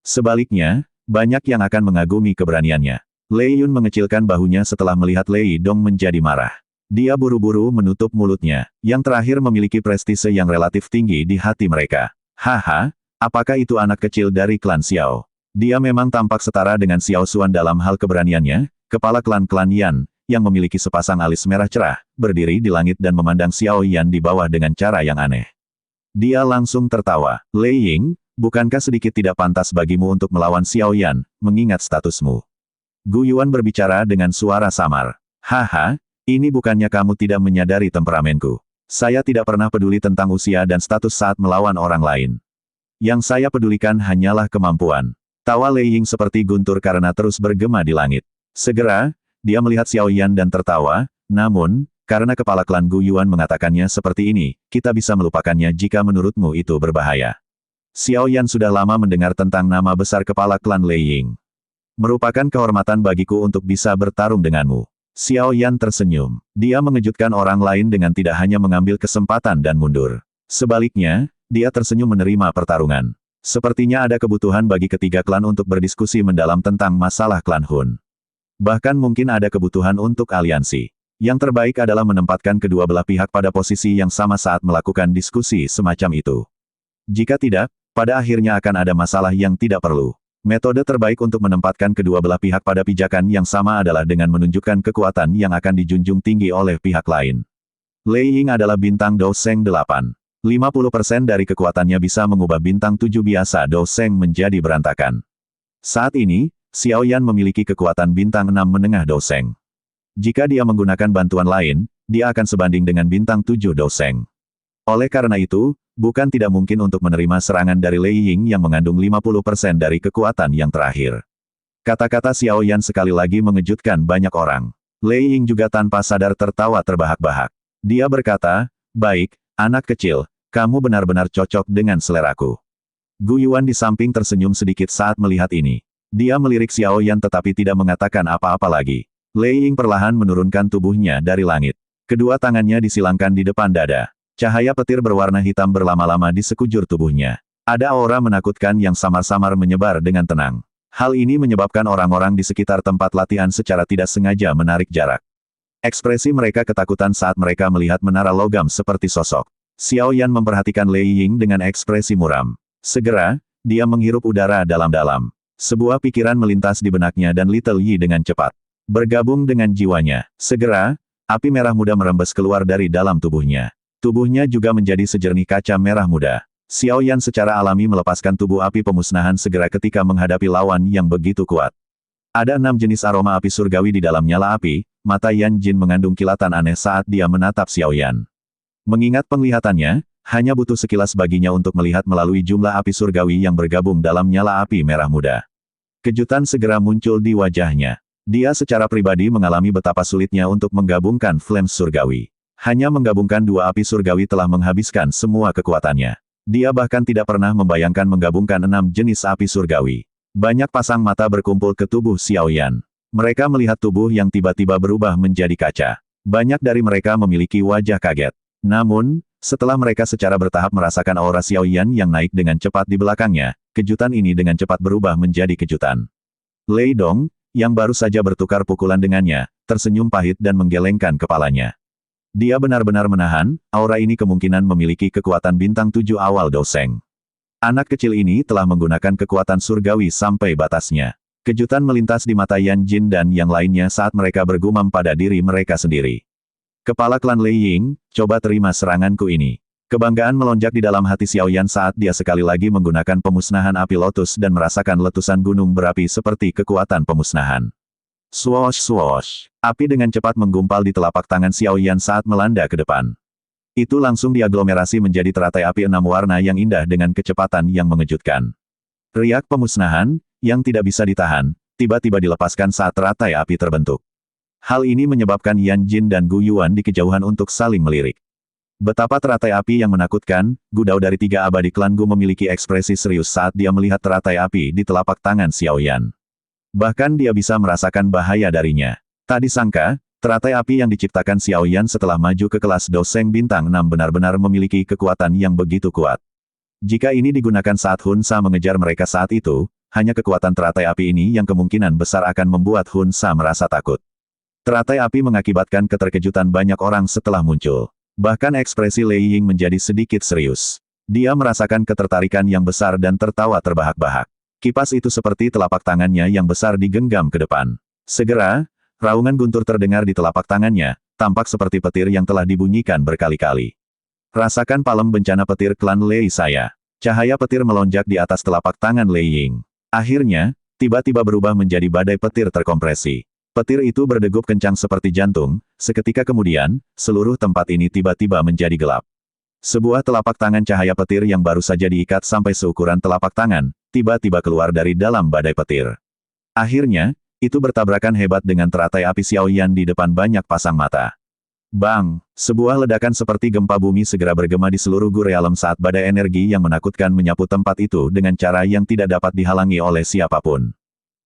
Sebaliknya, banyak yang akan mengagumi keberaniannya. Lei Yun mengecilkan bahunya setelah melihat Lei Dong menjadi marah. Dia buru-buru menutup mulutnya, yang terakhir memiliki prestise yang relatif tinggi di hati mereka. Haha, apakah itu anak kecil dari klan Xiao? Dia memang tampak setara dengan Xiao Xuan dalam hal keberaniannya, kepala klan-klan Yan, yang memiliki sepasang alis merah cerah, berdiri di langit dan memandang Xiao Yan di bawah dengan cara yang aneh. Dia langsung tertawa. Lei Ying, bukankah sedikit tidak pantas bagimu untuk melawan Xiao Yan, mengingat statusmu? Gu Yuan berbicara dengan suara samar. Haha, ini bukannya kamu tidak menyadari temperamenku. Saya tidak pernah peduli tentang usia dan status saat melawan orang lain. Yang saya pedulikan hanyalah kemampuan. Tawa Lei Ying seperti guntur karena terus bergema di langit. Segera, dia melihat Xiao Yan dan tertawa, namun, karena kepala klan Gu Yuan mengatakannya seperti ini, kita bisa melupakannya jika menurutmu itu berbahaya. Xiao Yan sudah lama mendengar tentang nama besar kepala klan Lei Ying. Merupakan kehormatan bagiku untuk bisa bertarung denganmu. Xiao Yan tersenyum. Dia mengejutkan orang lain dengan tidak hanya mengambil kesempatan dan mundur. Sebaliknya, dia tersenyum menerima pertarungan. Sepertinya ada kebutuhan bagi ketiga klan untuk berdiskusi mendalam tentang masalah klan Hun. Bahkan mungkin ada kebutuhan untuk aliansi. Yang terbaik adalah menempatkan kedua belah pihak pada posisi yang sama saat melakukan diskusi semacam itu. Jika tidak, pada akhirnya akan ada masalah yang tidak perlu. Metode terbaik untuk menempatkan kedua belah pihak pada pijakan yang sama adalah dengan menunjukkan kekuatan yang akan dijunjung tinggi oleh pihak lain. Lei Ying adalah bintang Do Seng 8. 50% dari kekuatannya bisa mengubah bintang 7 biasa Do Seng menjadi berantakan. Saat ini, Xiao Yan memiliki kekuatan bintang 6 menengah Do Seng. Jika dia menggunakan bantuan lain, dia akan sebanding dengan bintang 7 Do Seng. Oleh karena itu, bukan tidak mungkin untuk menerima serangan dari Lei Ying yang mengandung 50% dari kekuatan yang terakhir. Kata-kata Xiao Yan sekali lagi mengejutkan banyak orang. Lei Ying juga tanpa sadar tertawa terbahak-bahak. Dia berkata, baik, anak kecil, kamu benar-benar cocok dengan seleraku. Gu Yuan di samping tersenyum sedikit saat melihat ini. Dia melirik Xiao Yan tetapi tidak mengatakan apa-apa lagi. Lei Ying perlahan menurunkan tubuhnya dari langit. Kedua tangannya disilangkan di depan dada. Cahaya petir berwarna hitam berlama-lama di sekujur tubuhnya. Ada aura menakutkan yang samar-samar menyebar dengan tenang. Hal ini menyebabkan orang-orang di sekitar tempat latihan secara tidak sengaja menarik jarak. Ekspresi mereka ketakutan saat mereka melihat menara logam seperti sosok. Xiao Yan memperhatikan Lei Ying dengan ekspresi muram. Segera, dia menghirup udara dalam-dalam. Sebuah pikiran melintas di benaknya dan Little Yi dengan cepat bergabung dengan jiwanya. Segera, api merah muda merembes keluar dari dalam tubuhnya. Tubuhnya juga menjadi sejernih kaca merah muda. Xiao Yan secara alami melepaskan tubuh api pemusnahan segera ketika menghadapi lawan yang begitu kuat. Ada 6 jenis aroma api surgawi di dalam nyala api, mata Yan Jin mengandung kilatan aneh saat dia menatap Xiao Yan. Mengingat penglihatannya, hanya butuh sekilas baginya untuk melihat melalui jumlah api surgawi yang bergabung dalam nyala api merah muda. Kejutan segera muncul di wajahnya. Dia secara pribadi mengalami betapa sulitnya untuk menggabungkan flames surgawi. Hanya menggabungkan 2 api surgawi telah menghabiskan semua kekuatannya. Dia bahkan tidak pernah membayangkan menggabungkan 6 jenis api surgawi. Banyak pasang mata berkumpul ke tubuh Xiao Yan. Mereka melihat tubuh yang tiba-tiba berubah menjadi kaca. Banyak dari mereka memiliki wajah kaget. Namun, setelah mereka secara bertahap merasakan aura Xiao Yan yang naik dengan cepat di belakangnya, kejutan ini dengan cepat berubah menjadi kejutan. Lei Dong, yang baru saja bertukar pukulan dengannya, tersenyum pahit dan menggelengkan kepalanya. Dia benar-benar menahan, aura ini kemungkinan memiliki kekuatan bintang 7 awal Do Seng. Anak kecil ini telah menggunakan kekuatan surgawi sampai batasnya. Kejutan melintas di mata Yan Jin dan yang lainnya saat mereka bergumam pada diri mereka sendiri. Kepala klan Lei Ying, coba terima seranganku ini. Kebanggaan melonjak di dalam hati Xiao Yan saat dia sekali lagi menggunakan pemusnahan api lotus dan merasakan letusan gunung berapi seperti kekuatan pemusnahan. Swoosh swoosh. Api dengan cepat menggumpal di telapak tangan Xiao Yan saat melanda ke depan. Itu langsung diaglomerasi menjadi teratai api 6 warna yang indah dengan kecepatan yang mengejutkan. Riak pemusnahan, yang tidak bisa ditahan, tiba-tiba dilepaskan saat teratai api terbentuk. Hal ini menyebabkan Yan Jin dan Gu Yuan di kejauhan untuk saling melirik. Betapa teratai api yang menakutkan, Gudao dari 3 abadi klan Gu memiliki ekspresi serius saat dia melihat teratai api di telapak tangan Xiao Yan. Bahkan dia bisa merasakan bahaya darinya. Tak disangka, teratai api yang diciptakan Xiao Yan setelah maju ke kelas Doseng Bintang 6 benar-benar memiliki kekuatan yang begitu kuat. Jika ini digunakan saat Hun Sa mengejar mereka saat itu, hanya kekuatan teratai api ini yang kemungkinan besar akan membuat Hun Sa merasa takut. Teratai api mengakibatkan keterkejutan banyak orang setelah muncul. Bahkan ekspresi Lei Ying menjadi sedikit serius. Dia merasakan ketertarikan yang besar dan tertawa terbahak-bahak. Kipas itu seperti telapak tangannya yang besar digenggam ke depan. Segera, raungan guntur terdengar di telapak tangannya, tampak seperti petir yang telah dibunyikan berkali-kali. Rasakan palem bencana petir klan Lei saya. Cahaya petir melonjak di atas telapak tangan Lei Ying. Akhirnya, tiba-tiba berubah menjadi badai petir terkompresi. Petir itu berdegup kencang seperti jantung, seketika kemudian, seluruh tempat ini tiba-tiba menjadi gelap. Sebuah telapak tangan cahaya petir yang baru saja diikat sampai seukuran telapak tangan, tiba-tiba keluar dari dalam badai petir. Akhirnya, itu bertabrakan hebat dengan teratai api Xiao Yan di depan banyak pasang mata. Bang! Sebuah ledakan seperti gempa bumi segera bergema di seluruh Gu Realem saat badai energi yang menakutkan menyapu tempat itu dengan cara yang tidak dapat dihalangi oleh siapapun.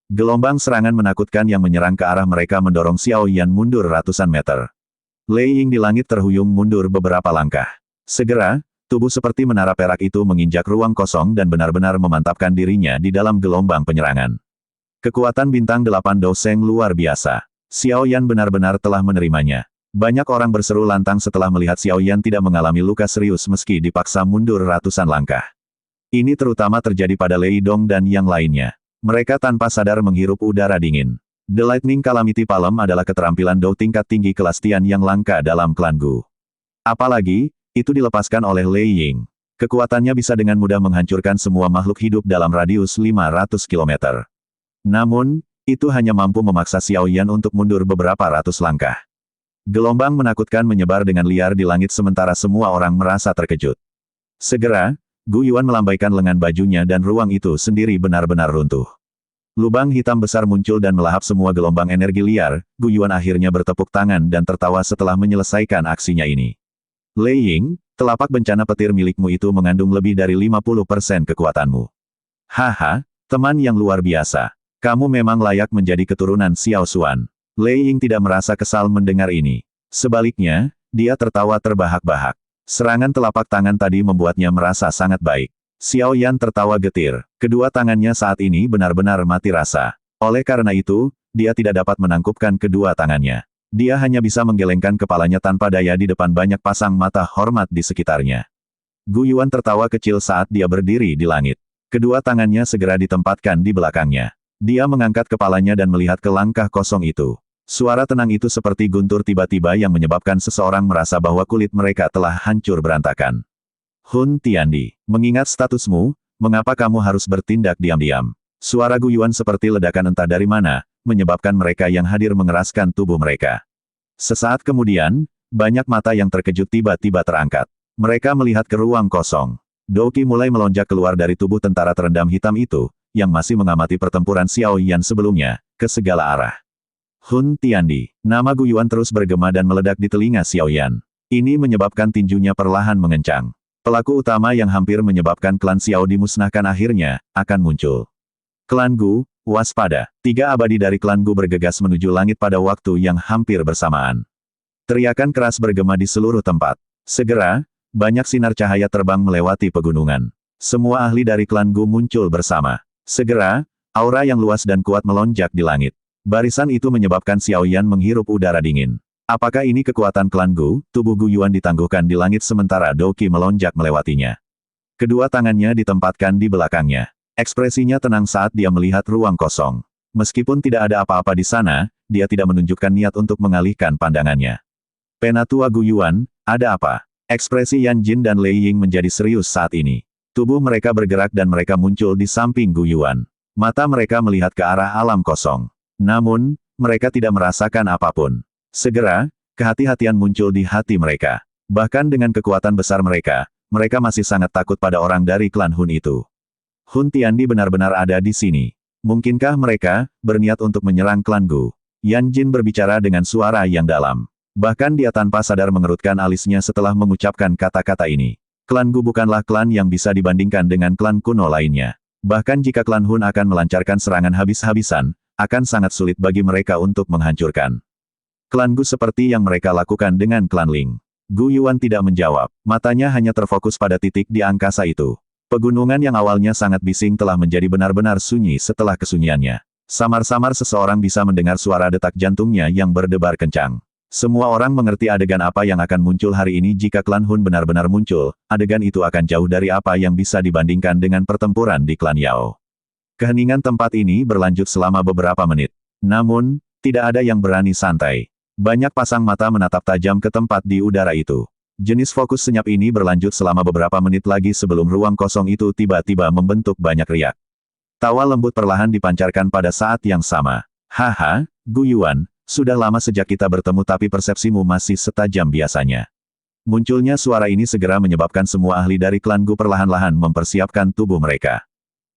Gelombang serangan menakutkan yang menyerang ke arah mereka mendorong Xiao Yan mundur ratusan meter. Lei Ying di langit terhuyung mundur beberapa langkah. Segera, tubuh seperti menara perak itu menginjak ruang kosong dan benar-benar memantapkan dirinya di dalam gelombang penyerangan. Kekuatan bintang 8 Doseng luar biasa. Xiao Yan benar-benar telah menerimanya. Banyak orang berseru lantang setelah melihat Xiao Yan tidak mengalami luka serius meski dipaksa mundur ratusan langkah. Ini terutama terjadi pada Lei Dong dan yang lainnya. Mereka tanpa sadar menghirup udara dingin. The Lightning Calamity Palm adalah keterampilan Dou tingkat tinggi kelas Tian yang langka dalam klan Gu. Apalagi, itu dilepaskan oleh Lei Ying. Kekuatannya bisa dengan mudah menghancurkan semua makhluk hidup dalam radius 500 km. Namun, itu hanya mampu memaksa Xiao Yan untuk mundur beberapa ratus langkah. Gelombang menakutkan menyebar dengan liar di langit sementara semua orang merasa terkejut. Segera, Gu Yuan melambaikan lengan bajunya dan ruang itu sendiri benar-benar runtuh. Lubang hitam besar muncul dan melahap semua gelombang energi liar. Gu Yuan akhirnya bertepuk tangan dan tertawa setelah menyelesaikan aksinya ini. Lei Ying, telapak bencana petir milikmu itu mengandung lebih dari 50% kekuatanmu. Haha, teman yang luar biasa. Kamu memang layak menjadi keturunan Xiao Xuan. Lei Ying tidak merasa kesal mendengar ini. Sebaliknya, dia tertawa terbahak-bahak. Serangan telapak tangan tadi membuatnya merasa sangat baik. Xiao Yan tertawa getir. Kedua tangannya saat ini benar-benar mati rasa. Oleh karena itu, dia tidak dapat menangkupkan kedua tangannya. Dia hanya bisa menggelengkan kepalanya tanpa daya di depan banyak pasang mata hormat di sekitarnya. Gu Yuan tertawa kecil saat dia berdiri di langit. Kedua tangannya segera ditempatkan di belakangnya. Dia mengangkat kepalanya dan melihat ke langkah kosong itu. Suara tenang itu seperti guntur tiba-tiba yang menyebabkan seseorang merasa bahwa kulit mereka telah hancur berantakan. Hun Tiandi, mengingat statusmu, mengapa kamu harus bertindak diam-diam? Suara Gu Yuan seperti ledakan entah dari mana, menyebabkan mereka yang hadir mengeraskan tubuh mereka. Sesaat kemudian, banyak mata yang terkejut tiba-tiba terangkat. Mereka melihat ke ruang kosong. Doki mulai melonjak keluar dari tubuh tentara terendam hitam itu, yang masih mengamati pertempuran Xiao Yan sebelumnya, ke segala arah. Hun Tiandi. Nama Gu Yuan terus bergema dan meledak di telinga Xiao Yan. Ini menyebabkan tinjunya perlahan mengencang. Pelaku utama yang hampir menyebabkan klan Xiao dimusnahkan akhirnya, akan muncul. Klan Gu, waspada. 3 abadi dari klan Gu bergegas menuju langit pada waktu yang hampir bersamaan. Teriakan keras bergema di seluruh tempat. Segera, banyak sinar cahaya terbang melewati pegunungan. Semua ahli dari klan Gu muncul bersama. Segera, aura yang luas dan kuat melonjak di langit. Barisan itu menyebabkan Xiao Yan menghirup udara dingin. Apakah ini kekuatan klan Gu? Tubuh Gu Yuan ditangguhkan di langit sementara Doki melonjak melewatinya. Kedua tangannya ditempatkan di belakangnya. Ekspresinya tenang saat dia melihat ruang kosong. Meskipun tidak ada apa-apa di sana, dia tidak menunjukkan niat untuk mengalihkan pandangannya. Penatua Gu Yuan, ada apa? Ekspresi Yan Jin dan Lei Ying menjadi serius saat ini. Tubuh mereka bergerak dan mereka muncul di samping Gu Yuan. Mata mereka melihat ke arah alam kosong. Namun, mereka tidak merasakan apapun. Segera, kehati-hatian muncul di hati mereka. Bahkan dengan kekuatan besar mereka, mereka masih sangat takut pada orang dari klan Hun itu. Hun Tiandi benar-benar ada di sini. Mungkinkah mereka berniat untuk menyerang klan Gu? Yan Jin berbicara dengan suara yang dalam. Bahkan dia tanpa sadar mengerutkan alisnya setelah mengucapkan kata-kata ini. Klan Gu bukanlah klan yang bisa dibandingkan dengan klan kuno lainnya. Bahkan jika klan Hun akan melancarkan serangan habis-habisan, akan sangat sulit bagi mereka untuk menghancurkan klan Gu seperti yang mereka lakukan dengan klan Ling. Gu Yuan tidak menjawab, matanya hanya terfokus pada titik di angkasa itu. Pegunungan yang awalnya sangat bising telah menjadi benar-benar sunyi setelah kesunyiannya. Samar-samar seseorang bisa mendengar suara detak jantungnya yang berdebar kencang. Semua orang mengerti adegan apa yang akan muncul hari ini jika klan Hun benar-benar muncul, adegan itu akan jauh dari apa yang bisa dibandingkan dengan pertempuran di klan Yao. Keheningan tempat ini berlanjut selama beberapa menit. Namun, tidak ada yang berani santai. Banyak pasang mata menatap tajam ke tempat di udara itu. Jenis fokus senyap ini berlanjut selama beberapa menit lagi sebelum ruang kosong itu tiba-tiba membentuk banyak riak. Tawa lembut perlahan dipancarkan pada saat yang sama. Haha, Gu Yuan, sudah lama sejak kita bertemu tapi persepsimu masih setajam biasanya. Munculnya suara ini segera menyebabkan semua ahli dari klan Gu perlahan-lahan mempersiapkan tubuh mereka.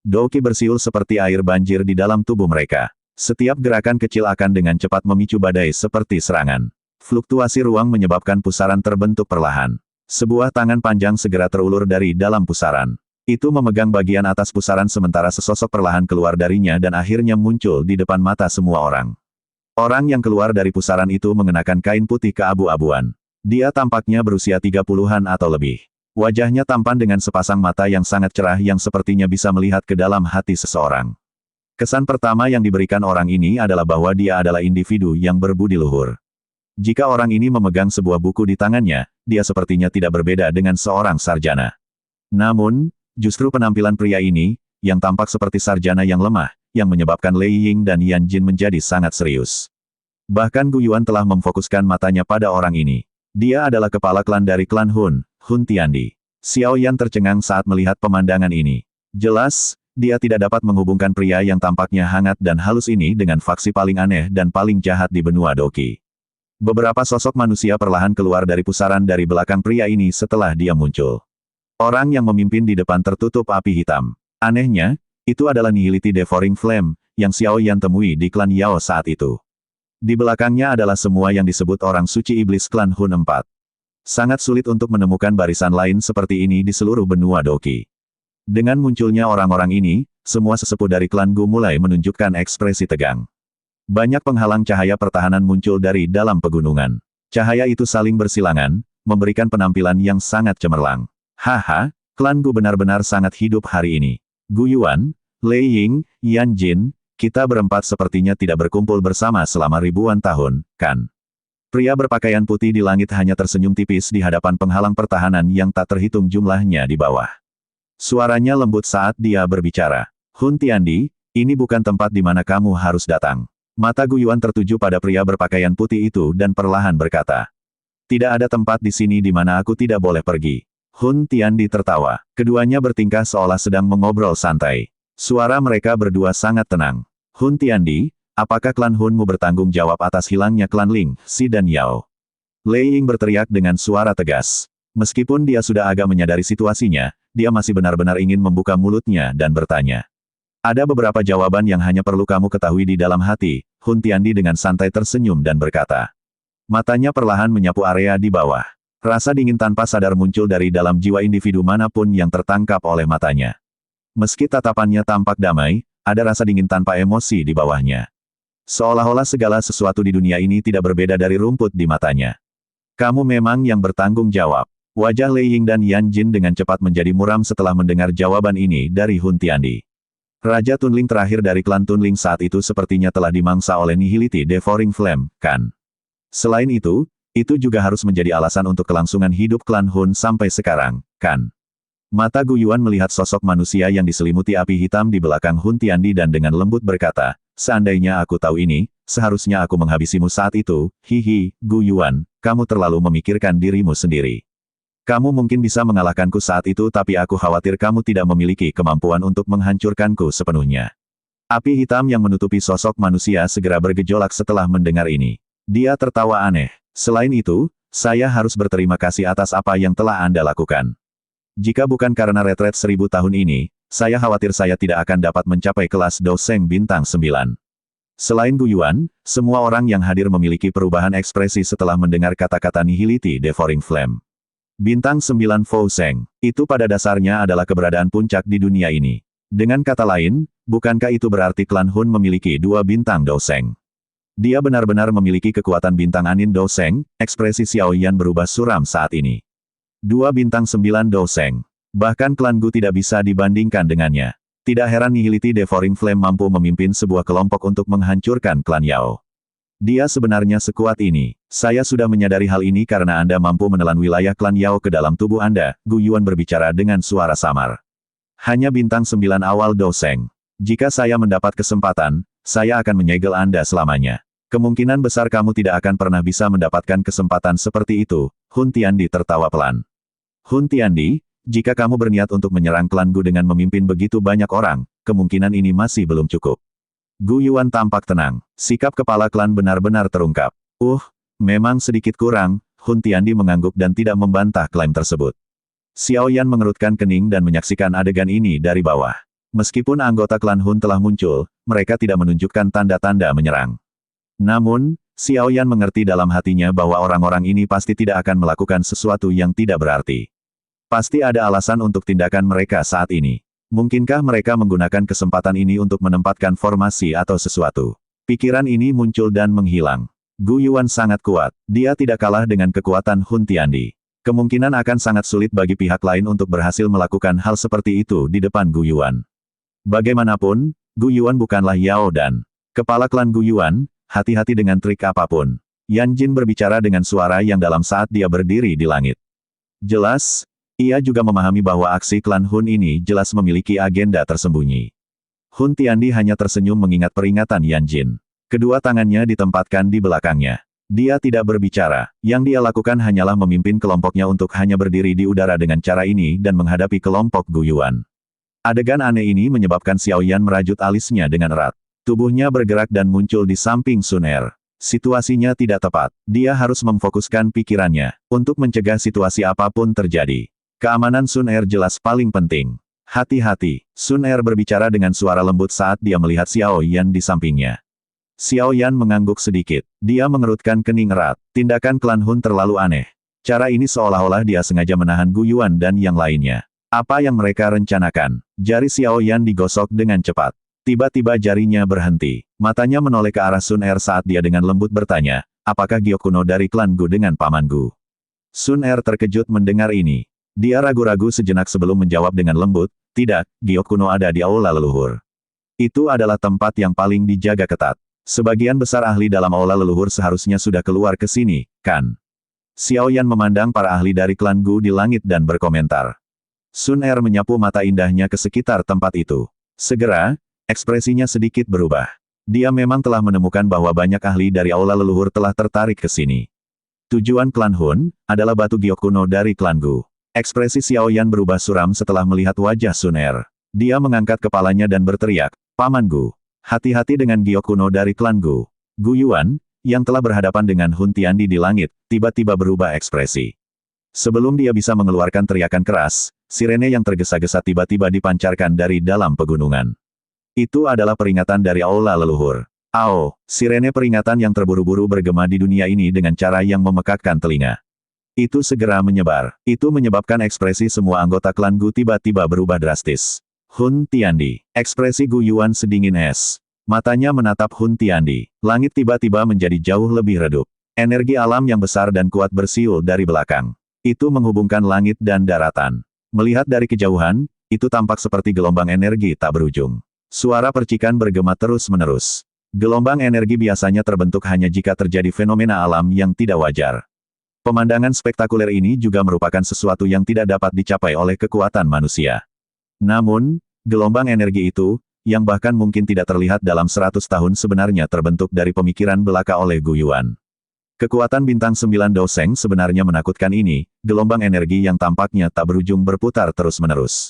Douqi bersiul seperti air banjir di dalam tubuh mereka. Setiap gerakan kecil akan dengan cepat memicu badai seperti serangan. Fluktuasi ruang menyebabkan pusaran terbentuk perlahan. Sebuah tangan panjang segera terulur dari dalam pusaran. Itu memegang bagian atas pusaran sementara sesosok perlahan keluar darinya dan akhirnya muncul di depan mata semua orang. Orang yang keluar dari pusaran itu mengenakan kain putih keabu-abuan. Dia tampaknya berusia 30-an atau lebih. Wajahnya tampan dengan sepasang mata yang sangat cerah yang sepertinya bisa melihat ke dalam hati seseorang. Kesan pertama yang diberikan orang ini adalah bahwa dia adalah individu yang berbudi luhur. Jika orang ini memegang sebuah buku di tangannya, dia sepertinya tidak berbeda dengan seorang sarjana. Namun, justru penampilan pria ini, yang tampak seperti sarjana yang lemah, yang menyebabkan Lei Ying dan Yan Jin menjadi sangat serius. Bahkan Gu Yuan telah memfokuskan matanya pada orang ini. Dia adalah kepala klan dari klan Hun, Hun Tiandi. Xiao Yan tercengang saat melihat pemandangan ini. Jelas, dia tidak dapat menghubungkan pria yang tampaknya hangat dan halus ini dengan faksi paling aneh dan paling jahat di benua Douqi. Beberapa sosok manusia perlahan keluar dari pusaran dari belakang pria ini setelah dia muncul. Orang yang memimpin di depan tertutup api hitam. Anehnya, itu adalah Nihility Devouring Flame, yang Xiao Yan temui di klan Yao saat itu. Di belakangnya adalah semua yang disebut orang suci iblis klan Hun 4. Sangat sulit untuk menemukan barisan lain seperti ini di seluruh benua Douqi. Dengan munculnya orang-orang ini, semua sesepuh dari klan Gu mulai menunjukkan ekspresi tegang. Banyak penghalang cahaya pertahanan muncul dari dalam pegunungan. Cahaya itu saling bersilangan, memberikan penampilan yang sangat cemerlang. Haha, klan Gu benar-benar sangat hidup hari ini. Gu Yuan, Lei Ying, Yan Jin, kita berempat sepertinya tidak berkumpul bersama selama ribuan tahun, kan? Pria berpakaian putih di langit hanya tersenyum tipis di hadapan penghalang pertahanan yang tak terhitung jumlahnya di bawah. Suaranya lembut saat dia berbicara. Hun Tiandi, ini bukan tempat di mana kamu harus datang. Mata Gu Yuan tertuju pada pria berpakaian putih itu dan perlahan berkata. Tidak ada tempat di sini di mana aku tidak boleh pergi. Hun Tiandi tertawa. Keduanya bertingkah seolah sedang mengobrol santai. Suara mereka berdua sangat tenang. Hun Tiandi, apakah klan Hunmu bertanggung jawab atas hilangnya klan Ling, Si dan Yao? Lei Ying berteriak dengan suara tegas. Meskipun dia sudah agak menyadari situasinya, dia masih benar-benar ingin membuka mulutnya dan bertanya. Ada beberapa jawaban yang hanya perlu kamu ketahui di dalam hati. Hun Tiandi dengan santai tersenyum dan berkata. Matanya perlahan menyapu area di bawah. Rasa dingin tanpa sadar muncul dari dalam jiwa individu manapun yang tertangkap oleh matanya. Meski tatapannya tampak damai, ada rasa dingin tanpa emosi di bawahnya. Seolah-olah segala sesuatu di dunia ini tidak berbeda dari rumput di matanya. Kamu memang yang bertanggung jawab. Wajah Lei Ying dan Yan Jin dengan cepat menjadi muram setelah mendengar jawaban ini dari Hun Tiandi. Raja Tunling terakhir dari klan Tunling saat itu sepertinya telah dimangsa oleh Nihility Devouring Flame, kan? Selain itu juga harus menjadi alasan untuk kelangsungan hidup klan Hun sampai sekarang, kan? Mata Gu Yuan melihat sosok manusia yang diselimuti api hitam di belakang Hun Tiandi dan dengan lembut berkata, seandainya aku tahu ini, seharusnya aku menghabisimu saat itu, hihi, Gu Yuan, kamu terlalu memikirkan dirimu sendiri. Kamu mungkin bisa mengalahkanku saat itu tapi aku khawatir kamu tidak memiliki kemampuan untuk menghancurkanku sepenuhnya. Api hitam yang menutupi sosok manusia segera bergejolak setelah mendengar ini. Dia tertawa aneh. Selain itu, saya harus berterima kasih atas apa yang telah Anda lakukan. Jika bukan karena retret 1000 tahun ini, saya khawatir saya tidak akan dapat mencapai kelas Doseng bintang 9. Selain Gu Yuan, semua orang yang hadir memiliki perubahan ekspresi setelah mendengar kata-kata Nihility Devouring Flame. Bintang 9 Fou Seng, itu pada dasarnya adalah keberadaan puncak di dunia ini. Dengan kata lain, bukankah itu berarti klan Hun memiliki 2 bintang Dou Seng? Dia benar-benar memiliki kekuatan bintang angin Dou Seng, ekspresi Xiao Yan berubah suram saat ini. 2 bintang 9 Dou Seng. Bahkan klan Gu tidak bisa dibandingkan dengannya. Tidak heran Nihility Devouring Flame mampu memimpin sebuah kelompok untuk menghancurkan klan Yao. Dia sebenarnya sekuat ini. Saya sudah menyadari hal ini karena Anda mampu menelan wilayah klan Yao ke dalam tubuh Anda, Gu Yuan berbicara dengan suara samar. Hanya bintang 9 awal Dou Seng. Jika saya mendapat kesempatan, saya akan menyegel Anda selamanya. Kemungkinan besar kamu tidak akan pernah bisa mendapatkan kesempatan seperti itu, Hun Tiandi tertawa pelan. Hun Tiandi, jika kamu berniat untuk menyerang klan Gu dengan memimpin begitu banyak orang, kemungkinan ini masih belum cukup. Gu Yuan tampak tenang. Sikap kepala klan benar-benar terungkap. Memang sedikit kurang, Hun Tiandi mengangguk dan tidak membantah klaim tersebut. Xiao Yan mengerutkan kening dan menyaksikan adegan ini dari bawah. Meskipun anggota klan Hun telah muncul, mereka tidak menunjukkan tanda-tanda menyerang. Namun, Xiao Yan mengerti dalam hatinya bahwa orang-orang ini pasti tidak akan melakukan sesuatu yang tidak berarti. Pasti ada alasan untuk tindakan mereka saat ini. Mungkinkah mereka menggunakan kesempatan ini untuk menempatkan formasi atau sesuatu? Pikiran ini muncul dan menghilang. Gu Yuan sangat kuat. Dia tidak kalah dengan kekuatan Hun Tiandi. Kemungkinan akan sangat sulit bagi pihak lain untuk berhasil melakukan hal seperti itu di depan Gu Yuan. Bagaimanapun, Gu Yuan bukanlah Yao Dan. Kepala klan Gu Yuan, hati-hati dengan trik apapun. Yan Jin berbicara dengan suara yang dalam saat dia berdiri di langit. Jelas, ia juga memahami bahwa aksi klan Hun ini jelas memiliki agenda tersembunyi. Hun Tiandi hanya tersenyum mengingat peringatan Yan Jin. Kedua tangannya ditempatkan di belakangnya. Dia tidak berbicara. Yang dia lakukan hanyalah memimpin kelompoknya untuk hanya berdiri di udara dengan cara ini dan menghadapi kelompok Gu Yuan. Adegan aneh ini menyebabkan Xiao Yan merajut alisnya dengan erat. Tubuhnya bergerak dan muncul di samping Sun Er. Situasinya tidak tepat. Dia harus memfokuskan pikirannya untuk mencegah situasi apapun terjadi. Keamanan Sun Er jelas paling penting. Hati-hati, Sun Er berbicara dengan suara lembut saat dia melihat Xiao Yan di sampingnya. Xiao Yan mengangguk sedikit. Dia mengerutkan kening erat. Tindakan klan Hun terlalu aneh. Cara ini seolah-olah dia sengaja menahan Gu Yuan dan yang lainnya. Apa yang mereka rencanakan? Jari Xiao Yan digosok dengan cepat. Tiba-tiba jarinya berhenti. Matanya menoleh ke arah Sun Er saat dia dengan lembut bertanya, apakah giok kuno dari klan Gu dengan Paman Gu? Sun Er terkejut mendengar ini. Dia ragu-ragu sejenak sebelum menjawab dengan lembut, tidak, giok kuno ada di aula leluhur. Itu adalah tempat yang paling dijaga ketat. Sebagian besar ahli dalam aula leluhur seharusnya sudah keluar ke sini, kan? Xiao Yan memandang para ahli dari klan Gu di langit dan berkomentar. Sun Er menyapu mata indahnya ke sekitar tempat itu. Segera, ekspresinya sedikit berubah. Dia memang telah menemukan bahwa banyak ahli dari aula leluhur telah tertarik ke sini. Tujuan klan Hun adalah batu giok kuno dari klan Gu. Ekspresi Xiao Yan berubah suram setelah melihat wajah Sun Er. Dia mengangkat kepalanya dan berteriak, Paman Gu. Hati-hati dengan giok kuno dari klan Gu. Gu Yuan, yang telah berhadapan dengan Hun Tiandi di langit, tiba-tiba berubah ekspresi. Sebelum dia bisa mengeluarkan teriakan keras, sirene yang tergesa-gesa tiba-tiba dipancarkan dari dalam pegunungan. Itu adalah peringatan dari aula leluhur. Sirene peringatan yang terburu-buru bergema di dunia ini dengan cara yang memekakkan telinga. Itu segera menyebar. Itu menyebabkan ekspresi semua anggota klan Gu tiba-tiba berubah drastis. Hun Tiandi. Ekspresi Gu Yuan sedingin es. Matanya menatap Hun Tiandi. Langit tiba-tiba menjadi jauh lebih redup. Energi alam yang besar dan kuat bersiul dari belakang. Itu menghubungkan langit dan daratan. Melihat dari kejauhan, itu tampak seperti gelombang energi tak berujung. Suara percikan bergema terus-menerus. Gelombang energi biasanya terbentuk hanya jika terjadi fenomena alam yang tidak wajar. Pemandangan spektakuler ini juga merupakan sesuatu yang tidak dapat dicapai oleh kekuatan manusia. Namun, gelombang energi itu, yang bahkan mungkin tidak terlihat dalam 100 tahun sebenarnya terbentuk dari pemikiran belaka oleh Gu Yuan. Kekuatan bintang 9 Dou Seng sebenarnya menakutkan ini, gelombang energi yang tampaknya tak berujung berputar terus-menerus.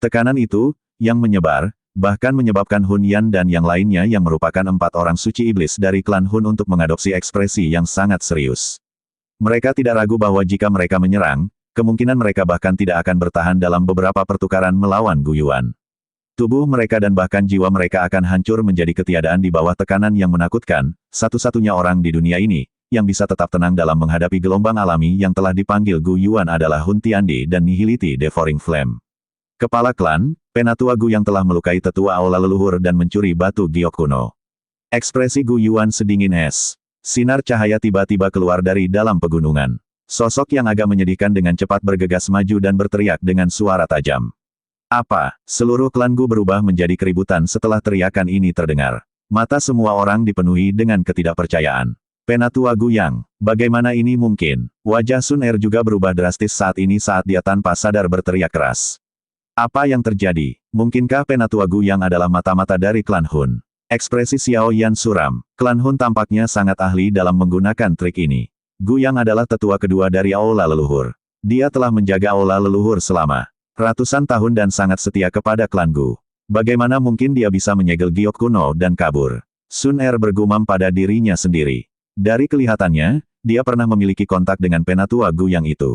Tekanan itu, yang menyebar, bahkan menyebabkan Hun Yan dan yang lainnya yang merupakan 4 orang suci iblis dari klan Hun untuk mengadopsi ekspresi yang sangat serius. Mereka tidak ragu bahwa jika mereka menyerang, kemungkinan mereka bahkan tidak akan bertahan dalam beberapa pertukaran melawan Gu Yuan. Tubuh mereka dan bahkan jiwa mereka akan hancur menjadi ketiadaan di bawah tekanan yang menakutkan. Satu-satunya orang di dunia ini yang bisa tetap tenang dalam menghadapi gelombang alami yang telah dipanggil Gu Yuan adalah Hun Tiandi dan Nihility Devouring Flame. Kepala klan, Penatua Gu yang telah melukai tetua aula leluhur dan mencuri batu giok kuno. Ekspresi Gu Yuan sedingin es. Sinar cahaya tiba-tiba keluar dari dalam pegunungan. Sosok yang agak menyedihkan dengan cepat bergegas maju dan berteriak dengan suara tajam. Apa? Seluruh klan Gu berubah menjadi keributan setelah teriakan ini terdengar. Mata semua orang dipenuhi dengan ketidakpercayaan. Penatua Gu Yang, bagaimana ini mungkin? Wajah Sun Er juga berubah drastis saat ini saat dia tanpa sadar berteriak keras. Apa yang terjadi? Mungkinkah Penatua Gu Yang adalah mata-mata dari klan Hun? Ekspresi Xiao Yan suram. Klan Hun tampaknya sangat ahli dalam menggunakan trik ini. Gu Yang adalah tetua kedua dari aula leluhur. Dia telah menjaga aula leluhur selama ratusan tahun dan sangat setia kepada klan Gu. Bagaimana mungkin dia bisa menyegel giok kuno dan kabur? Sun Er bergumam pada dirinya sendiri. Dari kelihatannya, dia pernah memiliki kontak dengan Penatua Gu Yang itu.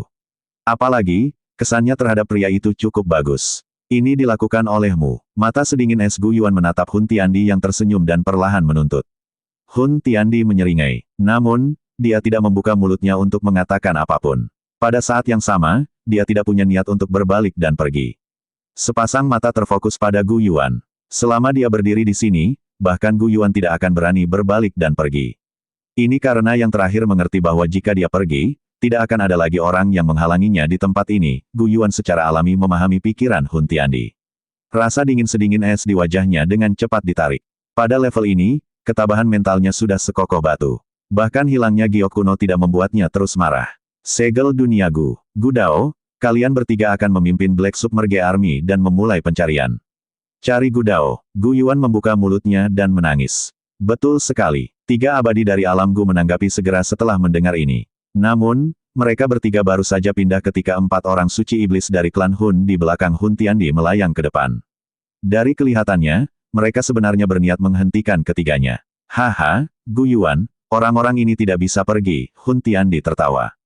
Apalagi, kesannya terhadap pria itu cukup bagus. Ini dilakukan olehmu. Mata sedingin es Gu Yuan menatap Hun Tiandi yang tersenyum dan perlahan menuntut. Hun Tiandi menyeringai. Namun, dia tidak membuka mulutnya untuk mengatakan apapun. Pada saat yang sama, dia tidak punya niat untuk berbalik dan pergi. Sepasang mata terfokus pada Gu Yuan. Selama dia berdiri di sini, bahkan Gu Yuan tidak akan berani berbalik dan pergi. Ini karena yang terakhir mengerti bahwa jika dia pergi, tidak akan ada lagi orang yang menghalanginya di tempat ini. Gu Yuan secara alami memahami pikiran Hun Tiandi. Rasa dingin sedingin es di wajahnya dengan cepat ditarik. Pada level ini, ketabahan mentalnya sudah sekokoh batu. Bahkan hilangnya giok kuno tidak membuatnya terus marah. Segel dunia Gu. Gu Dao, kalian bertiga akan memimpin Black Submerge Army dan memulai pencarian. Cari Gu Dao. Gu Yuan membuka mulutnya dan menangis. Betul sekali. 3 abadi dari alam Gu menanggapi segera setelah mendengar ini. Namun, mereka bertiga baru saja pindah ketika 4 orang suci iblis dari klan Hun di belakang Hun Tiandi melayang ke depan. Dari kelihatannya, mereka sebenarnya berniat menghentikan ketiganya. Haha, Gu Yuan, orang-orang ini tidak bisa pergi. Hun Tiandi tertawa.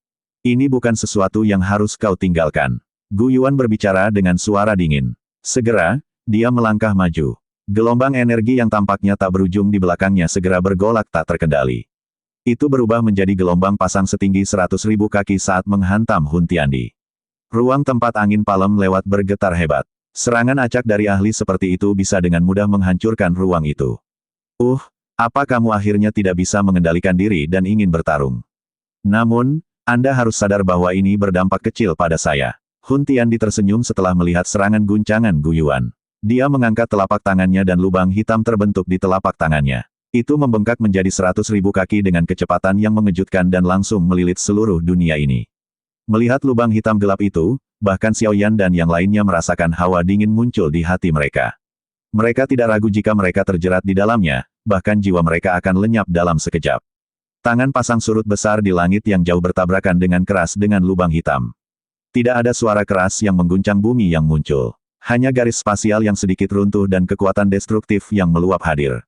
Ini bukan sesuatu yang harus kau tinggalkan. Gu Yuan berbicara dengan suara dingin. Segera, dia melangkah maju. Gelombang energi yang tampaknya tak berujung di belakangnya segera bergolak tak terkendali. Itu berubah menjadi gelombang pasang setinggi 100.000 kaki saat menghantam Hun Tiandi. Ruang tempat angin palem lewat bergetar hebat. Serangan acak dari ahli seperti itu bisa dengan mudah menghancurkan ruang itu. Apa kamu akhirnya tidak bisa mengendalikan diri dan ingin bertarung? Namun, Anda harus sadar bahwa ini berdampak kecil pada saya. Hun Tiandi tersenyum setelah melihat serangan guncangan Gu Yuan. Dia mengangkat telapak tangannya dan lubang hitam terbentuk di telapak tangannya. Itu membengkak menjadi 100.000 kaki dengan kecepatan yang mengejutkan dan langsung melilit seluruh dunia ini. Melihat lubang hitam gelap itu, bahkan Xiao Yan dan yang lainnya merasakan hawa dingin muncul di hati mereka. Mereka tidak ragu jika mereka terjerat di dalamnya, bahkan jiwa mereka akan lenyap dalam sekejap. Tangan pasang surut besar di langit yang jauh bertabrakan dengan keras dengan lubang hitam. Tidak ada suara keras yang mengguncang bumi yang muncul. Hanya garis spasial yang sedikit runtuh dan kekuatan destruktif yang meluap hadir.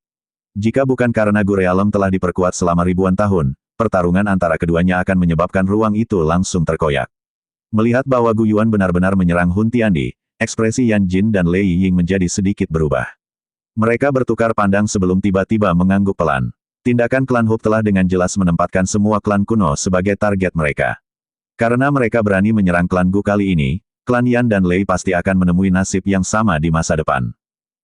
Jika bukan karena Gu Realem telah diperkuat selama ribuan tahun, pertarungan antara keduanya akan menyebabkan ruang itu langsung terkoyak. Melihat bahwa Gu Yuan benar-benar menyerang Hun Tiandi, ekspresi Yan Jin dan Lei Ying menjadi sedikit berubah. Mereka bertukar pandang sebelum tiba-tiba mengangguk pelan. Tindakan klan Hub telah dengan jelas menempatkan semua klan kuno sebagai target mereka. Karena mereka berani menyerang klan Gu kali ini, klan Yan dan Lei pasti akan menemui nasib yang sama di masa depan.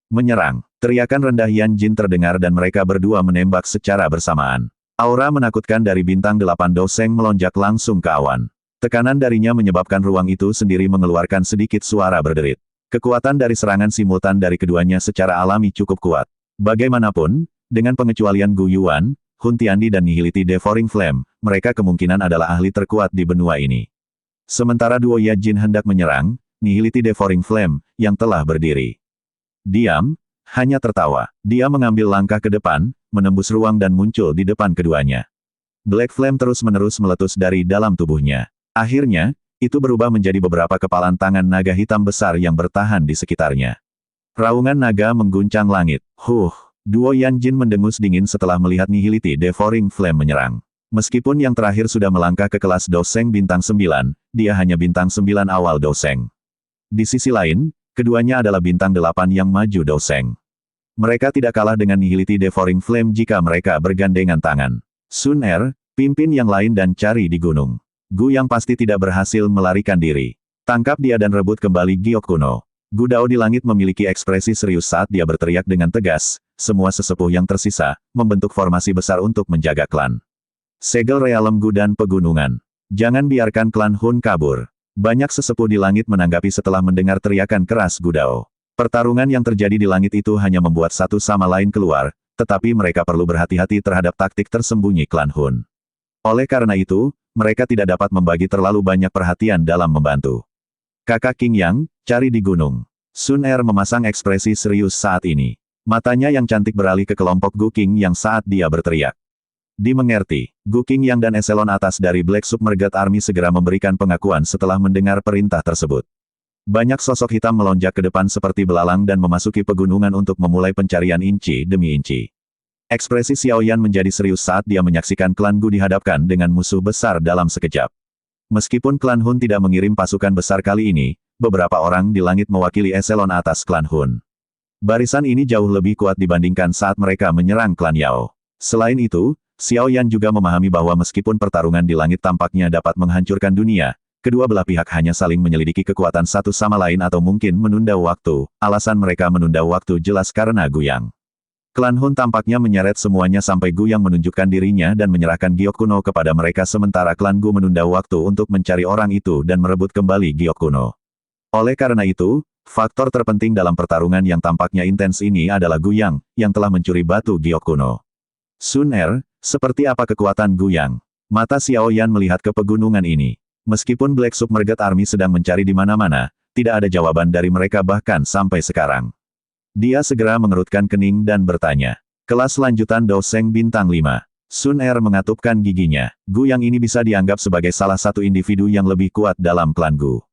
Menyerang. Teriakan rendah Yan Jin terdengar dan mereka berdua menembak secara bersamaan. Aura menakutkan dari bintang 8 Doseng melonjak langsung ke awan. Tekanan darinya menyebabkan ruang itu sendiri mengeluarkan sedikit suara berderit. Kekuatan dari serangan simultan dari keduanya secara alami cukup kuat. Bagaimanapun, dengan pengecualian Gu Yuan, Hun Tiandi dan Nihility Devouring Flame, mereka kemungkinan adalah ahli terkuat di benua ini. Sementara duo Ya Jin hendak menyerang, Nihility Devouring Flame, yang telah berdiri diam, hanya tertawa. Dia mengambil langkah ke depan, menembus ruang dan muncul di depan keduanya. Black Flame terus-menerus meletus dari dalam tubuhnya. Akhirnya, itu berubah menjadi beberapa kepalan tangan naga hitam besar yang bertahan di sekitarnya. Raungan naga mengguncang langit. Duo Yan Jin mendengus dingin setelah melihat Nihility Devouring Flame menyerang. Meskipun yang terakhir sudah melangkah ke kelas Doseng bintang 9, dia hanya bintang 9 awal Doseng. Di sisi lain, Keduanya adalah bintang 8 yang maju Douseng. Mereka tidak kalah dengan Nihility Devouring Flame jika mereka bergandengan tangan. Sun Er, pimpin yang lain dan cari di gunung. Gu Yang pasti tidak berhasil melarikan diri. Tangkap dia dan rebut kembali giok kuno. Gu Dao di langit memiliki ekspresi serius saat dia berteriak dengan tegas, semua sesepuh yang tersisa, membentuk formasi besar untuk menjaga klan. Segel Realem Gu dan pegunungan. Jangan biarkan klan Hun kabur. Banyak sesepuh di langit menanggapi setelah mendengar teriakan keras Gu Dao. Pertarungan yang terjadi di langit itu hanya membuat satu sama lain keluar, tetapi mereka perlu berhati-hati terhadap taktik tersembunyi klan Hun. Oleh karena itu, mereka tidak dapat membagi terlalu banyak perhatian dalam membantu. Kakak King Yang, cari di gunung. Sun Er memasang ekspresi serius saat ini. Matanya yang cantik beralih ke kelompok Gu King yang saat dia berteriak. Dimengerti, Gu King Yang dan eselon atas dari Black Submerged Army segera memberikan pengakuan setelah mendengar perintah tersebut. Banyak sosok hitam melonjak ke depan seperti belalang dan memasuki pegunungan untuk memulai pencarian inci demi inci. Ekspresi Xiao Yan menjadi serius saat dia menyaksikan klan Gu dihadapkan dengan musuh besar dalam sekejap. Meskipun klan Hun tidak mengirim pasukan besar kali ini, beberapa orang di langit mewakili eselon atas klan Hun. Barisan ini jauh lebih kuat dibandingkan saat mereka menyerang klan Yao. Selain itu, Xiao Yan juga memahami bahwa meskipun pertarungan di langit tampaknya dapat menghancurkan dunia, kedua belah pihak hanya saling menyelidiki kekuatan satu sama lain atau mungkin menunda waktu. Alasan mereka menunda waktu jelas karena Gu Yang. Klan Hun tampaknya menyeret semuanya sampai Gu Yang menunjukkan dirinya dan menyerahkan giok kuno kepada mereka sementara klan Gu menunda waktu untuk mencari orang itu dan merebut kembali giok kuno. Oleh karena itu, faktor terpenting dalam pertarungan yang tampaknya intens ini adalah Gu Yang, yang telah mencuri batu giok kuno. Sun Er, seperti apa kekuatan Gu Yang? Mata Xiao Yan melihat ke pegunungan ini. Meskipun Black Submerged Army sedang mencari di mana-mana, tidak ada jawaban dari mereka bahkan sampai sekarang. Dia segera mengerutkan kening dan bertanya. Kelas lanjutan Douseng bintang 5. Sun Er mengatupkan giginya. Gu Yang ini bisa dianggap sebagai salah satu individu yang lebih kuat dalam klan Gu.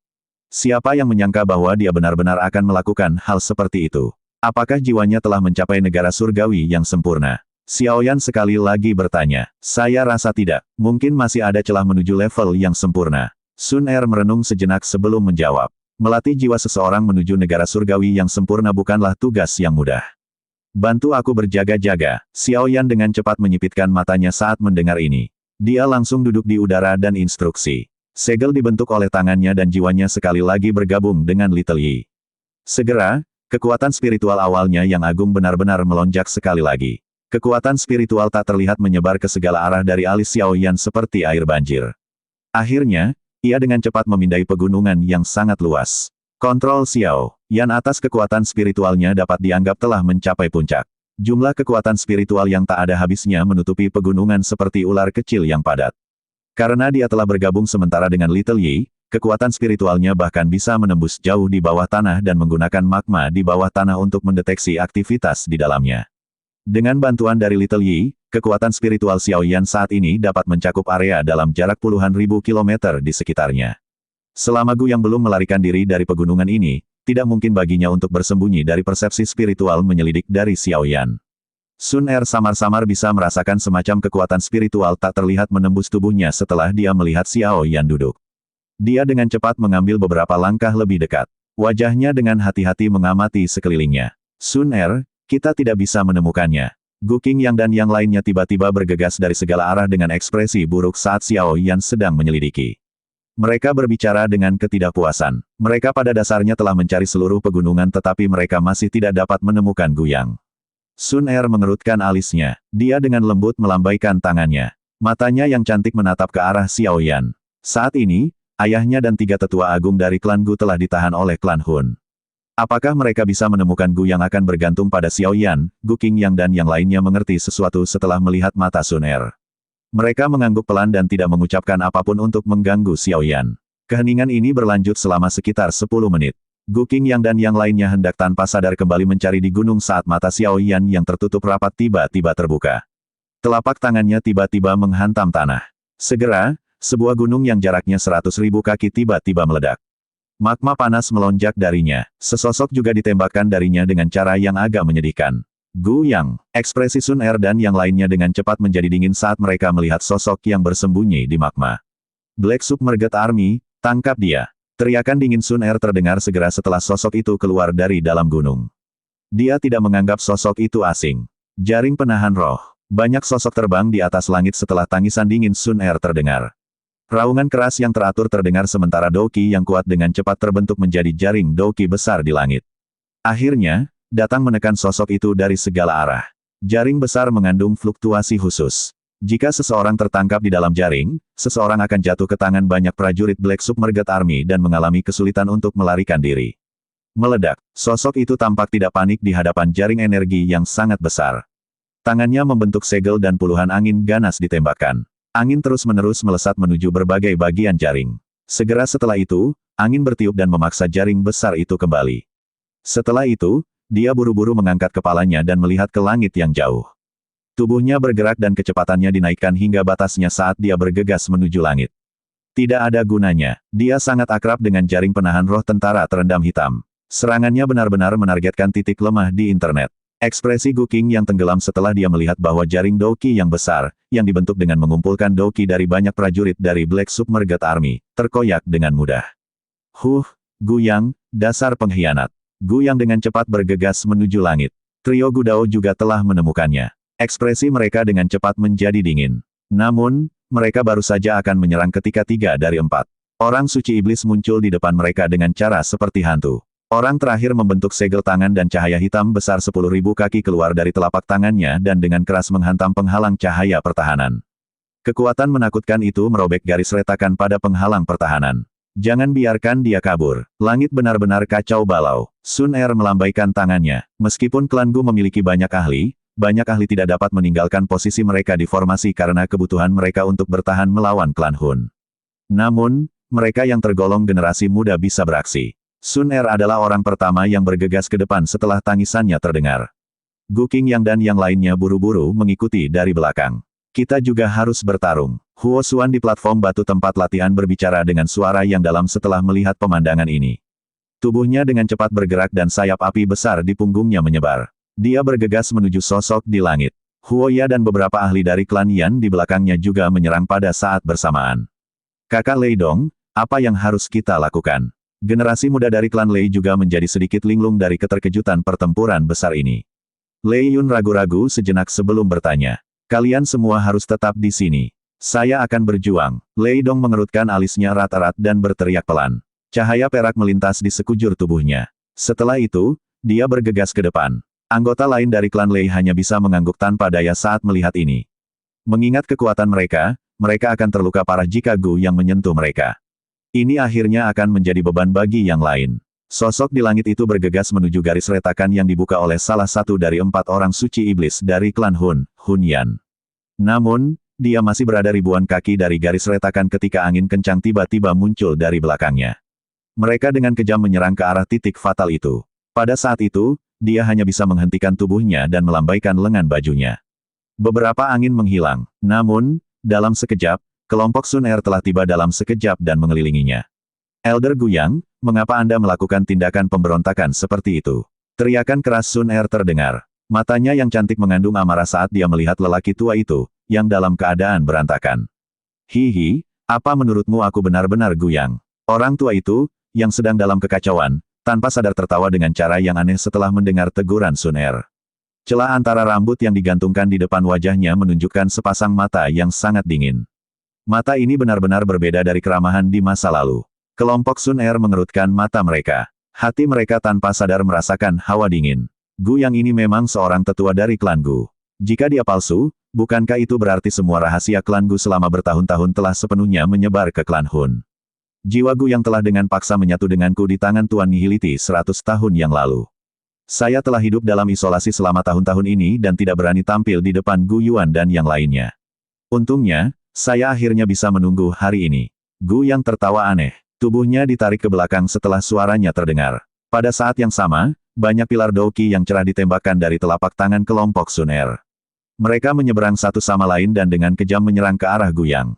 Siapa yang menyangka bahwa dia benar-benar akan melakukan hal seperti itu? Apakah jiwanya telah mencapai negara surgawi yang sempurna? Xiao Yan sekali lagi bertanya. Saya rasa tidak. Mungkin masih ada celah menuju level yang sempurna. Sun Er merenung sejenak sebelum menjawab. Melatih jiwa seseorang menuju negara surgawi yang sempurna bukanlah tugas yang mudah. Bantu aku berjaga-jaga. Xiao Yan dengan cepat menyipitkan matanya saat mendengar ini. Dia langsung duduk di udara dan instruksi. Segel dibentuk oleh tangannya dan jiwanya sekali lagi bergabung dengan Little Yi. Segera, kekuatan spiritual awalnya yang agung benar-benar melonjak sekali lagi. Kekuatan spiritual tak terlihat menyebar ke segala arah dari alis Xiao Yan seperti air banjir. Akhirnya, ia dengan cepat memindai pegunungan yang sangat luas. Kontrol Xiao Yan atas kekuatan spiritualnya dapat dianggap telah mencapai puncak. Jumlah kekuatan spiritual yang tak ada habisnya menutupi pegunungan seperti ular kecil yang padat. Karena dia telah bergabung sementara dengan Little Yi, kekuatan spiritualnya bahkan bisa menembus jauh di bawah tanah dan menggunakan magma di bawah tanah untuk mendeteksi aktivitas di dalamnya. Dengan bantuan dari Little Yi, kekuatan spiritual Xiao Yan saat ini dapat mencakup area dalam jarak puluhan ribu kilometer di sekitarnya. Selama Gu Yang belum melarikan diri dari pegunungan ini, tidak mungkin baginya untuk bersembunyi dari persepsi spiritual menyelidik dari Xiao Yan. Sun Er samar-samar bisa merasakan semacam kekuatan spiritual tak terlihat menembus tubuhnya setelah dia melihat Xiao Yan duduk. Dia dengan cepat mengambil beberapa langkah lebih dekat. Wajahnya dengan hati-hati mengamati sekelilingnya. Sun Er, kita tidak bisa menemukannya. Gu King Yang dan yang lainnya tiba-tiba bergegas dari segala arah dengan ekspresi buruk saat Xiao Yan sedang menyelidiki. Mereka berbicara dengan ketidakpuasan. Mereka pada dasarnya telah mencari seluruh pegunungan tetapi mereka masih tidak dapat menemukan Gu Yang. Sun Er mengerutkan alisnya. Dia dengan lembut melambaikan tangannya. Matanya yang cantik menatap ke arah Xiao Yan. Saat ini, ayahnya dan 3 tetua agung dari klan Gu telah ditahan oleh klan Hun. Apakah mereka bisa menemukan Gu yang akan bergantung pada Xiao Yan, Gu King Yang dan yang lainnya mengerti sesuatu setelah melihat mata Sun Er. Mereka mengangguk pelan dan tidak mengucapkan apapun untuk mengganggu Xiao Yan. Keheningan ini berlanjut selama sekitar 10 menit. Gu King Yang dan yang lainnya hendak tanpa sadar kembali mencari di gunung saat mata Xiao Yan yang tertutup rapat tiba-tiba terbuka. Telapak tangannya tiba-tiba menghantam tanah. Segera, sebuah gunung yang jaraknya 100.000 kaki tiba-tiba meledak. Magma panas melonjak darinya. Sesosok juga ditembakkan darinya dengan cara yang agak menyedihkan. Gu Yang, ekspresi Sun Er dan yang lainnya dengan cepat menjadi dingin saat mereka melihat sosok yang bersembunyi di magma. Black Submerged Army, tangkap dia. Teriakan dingin Sun Er terdengar segera setelah sosok itu keluar dari dalam gunung. Dia tidak menganggap sosok itu asing. Jaring penahan roh. Banyak sosok terbang di atas langit setelah tangisan dingin Sun Er terdengar. Raungan keras yang teratur terdengar sementara Doki yang kuat dengan cepat terbentuk menjadi jaring Doki besar di langit. Akhirnya, datang menekan sosok itu dari segala arah. Jaring besar mengandung fluktuasi khusus. Jika seseorang tertangkap di dalam jaring, seseorang akan jatuh ke tangan banyak prajurit Black Submerged Army dan mengalami kesulitan untuk melarikan diri. Meledak, sosok itu tampak tidak panik di hadapan jaring energi yang sangat besar. Tangannya membentuk segel dan puluhan angin ganas ditembakkan. Angin terus-menerus melesat menuju berbagai bagian jaring. Segera setelah itu, angin bertiup dan memaksa jaring besar itu kembali. Setelah itu, dia buru-buru mengangkat kepalanya dan melihat ke langit yang jauh. Tubuhnya bergerak dan kecepatannya dinaikkan hingga batasnya saat dia bergegas menuju langit. Tidak ada gunanya, dia sangat akrab dengan jaring penahan roh tentara terendam hitam. Serangannya benar-benar menargetkan titik lemah di internet. Ekspresi Gu Qing yang tenggelam setelah dia melihat bahwa jaring Doki yang besar, yang dibentuk dengan mengumpulkan Doki dari banyak prajurit dari Black Submerged Army, terkoyak dengan mudah. Gu Yang, dasar pengkhianat. Gu Yang dengan cepat bergegas menuju langit. Trio Gudao juga telah menemukannya. Ekspresi mereka dengan cepat menjadi dingin. Namun, mereka baru saja akan menyerang ketika 3 dari 4 orang suci iblis muncul di depan mereka dengan cara seperti hantu. Orang terakhir membentuk segel tangan dan cahaya hitam besar 10.000 kaki keluar dari telapak tangannya dan dengan keras menghantam penghalang cahaya pertahanan. Kekuatan menakutkan itu merobek garis retakan pada penghalang pertahanan. Jangan biarkan dia kabur. Langit benar-benar kacau balau. Sun Er melambaikan tangannya. Meskipun klan Gu memiliki banyak ahli tidak dapat meninggalkan posisi mereka di formasi karena kebutuhan mereka untuk bertahan melawan klan Hun. Namun, mereka yang tergolong generasi muda bisa beraksi. Sun Er adalah orang pertama yang bergegas ke depan setelah tangisannya terdengar. Gu Qing Yang dan yang lainnya buru-buru mengikuti dari belakang. Kita juga harus bertarung. Huo Xuan di platform batu tempat latihan berbicara dengan suara yang dalam setelah melihat pemandangan ini. Tubuhnya dengan cepat bergerak dan sayap api besar di punggungnya menyebar. Dia bergegas menuju sosok di langit. Huo Ya dan beberapa ahli dari klan Yan di belakangnya juga menyerang pada saat bersamaan. Kakak Lei Dong, apa yang harus kita lakukan? Generasi muda dari klan Lei juga menjadi sedikit linglung dari keterkejutan pertempuran besar ini. Lei Yun ragu-ragu sejenak sebelum bertanya. Kalian semua harus tetap di sini. Saya akan berjuang. Lei Dong mengerutkan alisnya erat-erat dan berteriak pelan. Cahaya perak melintas di sekujur tubuhnya. Setelah itu, dia bergegas ke depan. Anggota lain dari klan Lei hanya bisa mengangguk tanpa daya saat melihat ini. Mengingat kekuatan mereka, mereka akan terluka parah jika Gu yang menyentuh mereka. Ini akhirnya akan menjadi beban bagi yang lain. Sosok di langit itu bergegas menuju garis retakan yang dibuka oleh salah satu dari 4 orang suci iblis dari klan Hun, Hun Yan. Namun, dia masih berada ribuan kaki dari garis retakan ketika angin kencang tiba-tiba muncul dari belakangnya. Mereka dengan kejam menyerang ke arah titik fatal itu. Pada saat itu, dia hanya bisa menghentikan tubuhnya dan melambaikan lengan bajunya. Beberapa angin menghilang. Namun, dalam sekejap, kelompok Sun Er telah tiba dalam sekejap dan mengelilinginya. Elder Guyang, mengapa Anda melakukan tindakan pemberontakan seperti itu? Teriakan keras Sun Er terdengar. Matanya yang cantik mengandung amarah saat dia melihat lelaki tua itu, yang dalam keadaan berantakan. Hihi, apa menurutmu aku benar-benar Guyang? Orang tua itu, yang sedang dalam kekacauan, tanpa sadar tertawa dengan cara yang aneh setelah mendengar teguran Sun Er. Celah antara rambut yang digantungkan di depan wajahnya menunjukkan sepasang mata yang sangat dingin. Mata ini benar-benar berbeda dari keramahan di masa lalu. Kelompok Sun Er mengerutkan mata mereka. Hati mereka tanpa sadar merasakan hawa dingin. Gu yang ini memang seorang tetua dari klan Gu. Jika dia palsu, bukankah itu berarti semua rahasia klan Gu selama bertahun-tahun telah sepenuhnya menyebar ke klan Hun? Jiwa Gu yang telah dengan paksa menyatu denganku di tangan Tuan Nihility 100 tahun yang lalu. Saya telah hidup dalam isolasi selama tahun-tahun ini dan tidak berani tampil di depan Gu Yuan dan yang lainnya. Untungnya, saya akhirnya bisa menunggu hari ini. Gu yang tertawa aneh. Tubuhnya ditarik ke belakang setelah suaranya terdengar. Pada saat yang sama, banyak pilar Doki yang cerah ditembakkan dari telapak tangan kelompok Sun Er. Mereka menyeberang satu sama lain dan dengan kejam menyerang ke arah Gu Yang.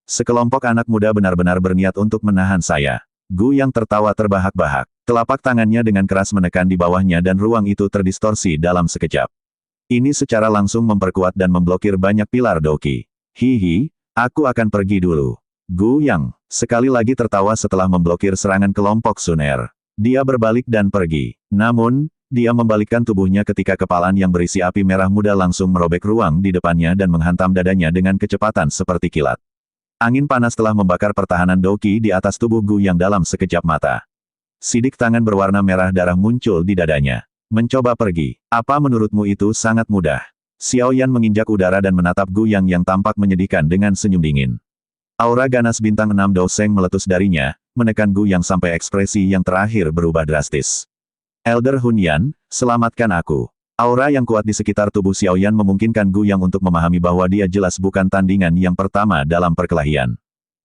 Sekelompok anak muda benar-benar berniat untuk menahan saya. Gu Yang tertawa terbahak-bahak. Telapak tangannya dengan keras menekan di bawahnya dan ruang itu terdistorsi dalam sekejap. Ini secara langsung memperkuat dan memblokir banyak pilar Doki. Hihi, aku akan pergi dulu. Gu Yang, Sekali lagi tertawa setelah memblokir serangan kelompok Sun Er. Dia berbalik dan pergi. Namun, dia membalikkan tubuhnya ketika kepalan yang berisi api merah muda langsung merobek ruang di depannya dan menghantam dadanya dengan kecepatan seperti kilat. Angin panas telah membakar pertahanan Doki di atas tubuh Gu yang dalam sekejap mata. Sidik tangan berwarna merah darah muncul di dadanya. Mencoba pergi. Apa menurutmu itu sangat mudah? Xiao Yan menginjak udara dan menatap Gu yang tampak menyedihkan dengan senyum dingin. Aura ganas bintang 6 Doseng meletus darinya, menekan Gu yang sampai ekspresi yang terakhir berubah drastis. Elder Hun Yan, selamatkan aku. Aura yang kuat di sekitar tubuh Xiao Yan memungkinkan Gu yang untuk memahami bahwa dia jelas bukan tandingan yang pertama dalam perkelahian.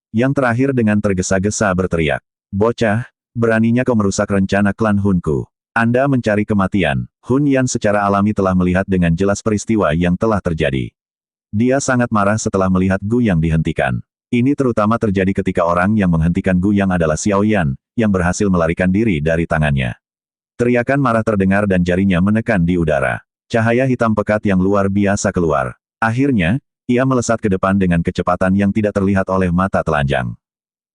Yang terakhir dengan tergesa-gesa berteriak. Bocah, beraninya kau merusak rencana klan Hunku. Anda mencari kematian. Hun Yan secara alami telah melihat dengan jelas peristiwa yang telah terjadi. Dia sangat marah setelah melihat Gu yang dihentikan. Ini terutama terjadi ketika orang yang menghentikan Gu yang adalah Xiao Yan, yang berhasil melarikan diri dari tangannya. Teriakan marah terdengar dan jarinya menekan di udara. Cahaya hitam pekat yang luar biasa keluar. Akhirnya, ia melesat ke depan dengan kecepatan yang tidak terlihat oleh mata telanjang.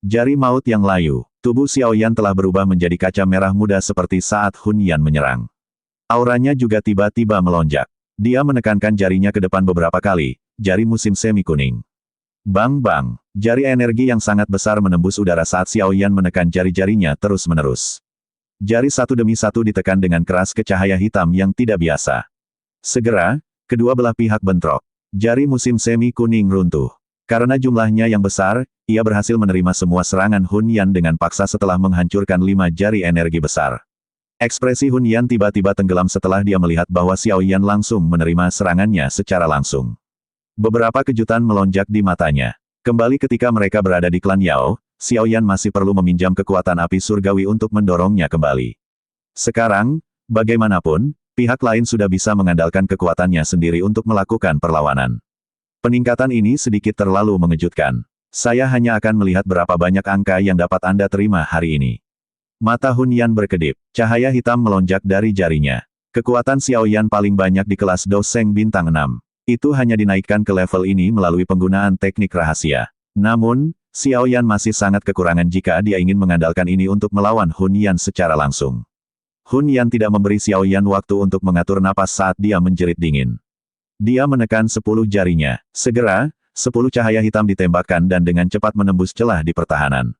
Jari maut yang layu. Tubuh Xiao Yan telah berubah menjadi kaca merah muda seperti saat Hun Yan menyerang. Auranya juga tiba-tiba melonjak. Dia menekankan jarinya ke depan beberapa kali, jari musim semi kuning. Bang-bang, jari energi yang sangat besar menembus udara saat Xiao Yan menekan jari-jarinya terus-menerus. Jari satu demi satu ditekan dengan keras ke cahaya hitam yang tidak biasa. Segera, kedua belah pihak bentrok. Jari musim semi kuning runtuh. Karena jumlahnya yang besar, ia berhasil menerima semua serangan Hun Yan dengan paksa setelah menghancurkan 5 jari energi besar. Ekspresi Hun Yan tiba-tiba tenggelam setelah dia melihat bahwa Xiao Yan langsung menerima serangannya secara langsung. Beberapa kejutan melonjak di matanya. Kembali ketika mereka berada di klan Yao, Xiao Yan masih perlu meminjam kekuatan api surgawi untuk mendorongnya kembali. Sekarang, bagaimanapun, pihak lain sudah bisa mengandalkan kekuatannya sendiri untuk melakukan perlawanan. Peningkatan ini sedikit terlalu mengejutkan. Saya hanya akan melihat berapa banyak angka yang dapat Anda terima hari ini. Mata Hun Yan berkedip, cahaya hitam melonjak dari jarinya. Kekuatan Xiao Yan paling banyak di kelas Doseng bintang 6. Itu hanya dinaikkan ke level ini melalui penggunaan teknik rahasia. Namun, Xiao Yan masih sangat kekurangan jika dia ingin mengandalkan ini untuk melawan Hun Yan secara langsung. Hun Yan tidak memberi Xiao Yan waktu untuk mengatur napas saat dia menjerit dingin. Dia menekan 10 jarinya. Segera, 10 cahaya hitam ditembakkan dan dengan cepat menembus celah di pertahanan.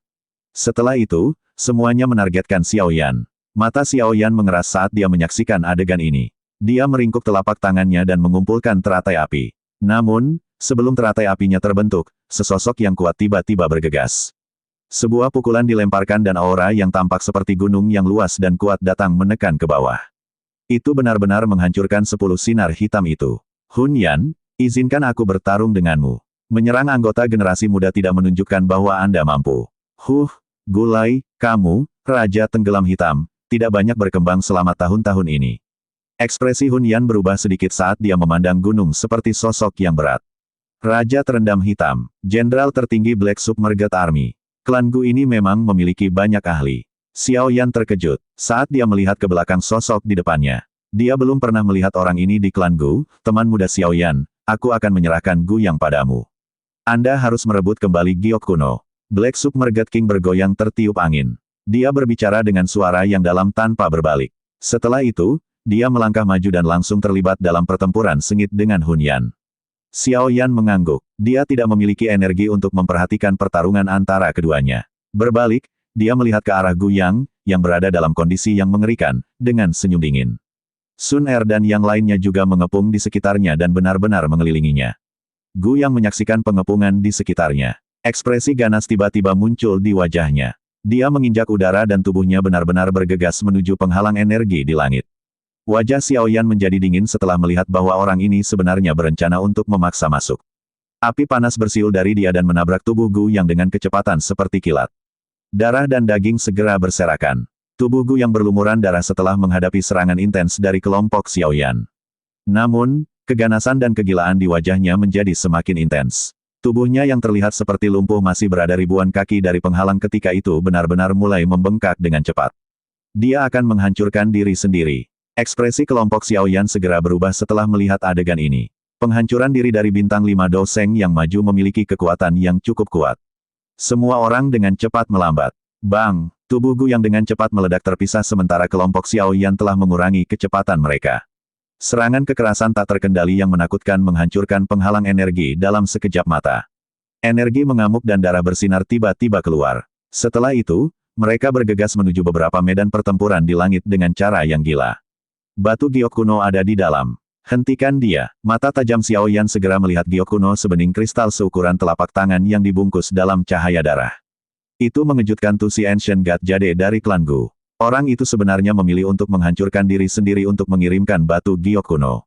Setelah itu, semuanya menargetkan Xiao Yan. Mata Xiao Yan mengeras saat dia menyaksikan adegan ini. Dia meringkuk telapak tangannya dan mengumpulkan teratai api. Namun, sebelum teratai apinya terbentuk, sesosok yang kuat tiba-tiba bergegas. Sebuah pukulan dilemparkan dan aura yang tampak seperti gunung yang luas dan kuat datang menekan ke bawah. Itu benar-benar menghancurkan 10 sinar hitam itu. Hun Yan, izinkan aku bertarung denganmu. Menyerang anggota generasi muda tidak menunjukkan bahwa Anda mampu. Gulai, kamu, Raja Tenggelam Hitam, tidak banyak berkembang selama tahun-tahun ini. Ekspresi Hun Yan berubah sedikit saat dia memandang gunung seperti sosok yang berat. Raja Terendam Hitam, Jenderal tertinggi Black Submerged Army. Klan Gu ini memang memiliki banyak ahli. Xiao Yan terkejut saat dia melihat ke belakang sosok di depannya. Dia belum pernah melihat orang ini di klan Gu. Teman muda Xiao Yan, aku akan menyerahkan Gu yang padamu. Anda harus merebut kembali giok kuno. Black Submerged King bergoyang tertiup angin. Dia berbicara dengan suara yang dalam tanpa berbalik. Setelah itu, dia melangkah maju dan langsung terlibat dalam pertempuran sengit dengan Hun Yan. Xiao Yan mengangguk. Dia tidak memiliki energi untuk memperhatikan pertarungan antara keduanya. Berbalik, dia melihat ke arah Gu yang berada dalam kondisi yang mengerikan, dengan senyum dingin. Sun Er dan yang lainnya juga mengepung di sekitarnya dan benar-benar mengelilinginya. Gu yang menyaksikan pengepungan di sekitarnya. Ekspresi ganas tiba-tiba muncul di wajahnya. Dia menginjak udara dan tubuhnya benar-benar bergegas menuju penghalang energi di langit. Wajah Xiao Yan menjadi dingin setelah melihat bahwa orang ini sebenarnya berencana untuk memaksa masuk. Api panas bersiul dari dia dan menabrak tubuh Gu yang dengan kecepatan seperti kilat. Darah dan daging segera berserakan. Tubuh Gu yang berlumuran darah setelah menghadapi serangan intens dari kelompok Xiao Yan. Namun, keganasan dan kegilaan di wajahnya menjadi semakin intens. Tubuhnya yang terlihat seperti lumpuh masih berada ribuan kaki dari penghalang ketika itu benar-benar mulai membengkak dengan cepat. Dia akan menghancurkan diri sendiri. Ekspresi kelompok Xiao Yan segera berubah setelah melihat adegan ini. Penghancuran diri dari bintang 5 Doseng yang maju memiliki kekuatan yang cukup kuat. Semua orang dengan cepat melambat. Bang! Tubuh Gu yang dengan cepat meledak terpisah sementara kelompok Xiao Yan telah mengurangi kecepatan mereka. Serangan kekerasan tak terkendali yang menakutkan menghancurkan penghalang energi dalam sekejap mata. Energi mengamuk dan darah bersinar tiba-tiba keluar. Setelah itu, mereka bergegas menuju beberapa medan pertempuran di langit dengan cara yang gila. Batu giok kuno ada di dalam. Hentikan dia. Mata tajam Xiao Yan segera melihat giok kuno sebening kristal seukuran telapak tangan yang dibungkus dalam cahaya darah. Itu mengejutkan Tu si Ancient God Jade dari klan Gu. Orang itu sebenarnya memilih untuk menghancurkan diri sendiri untuk mengirimkan batu giok kuno.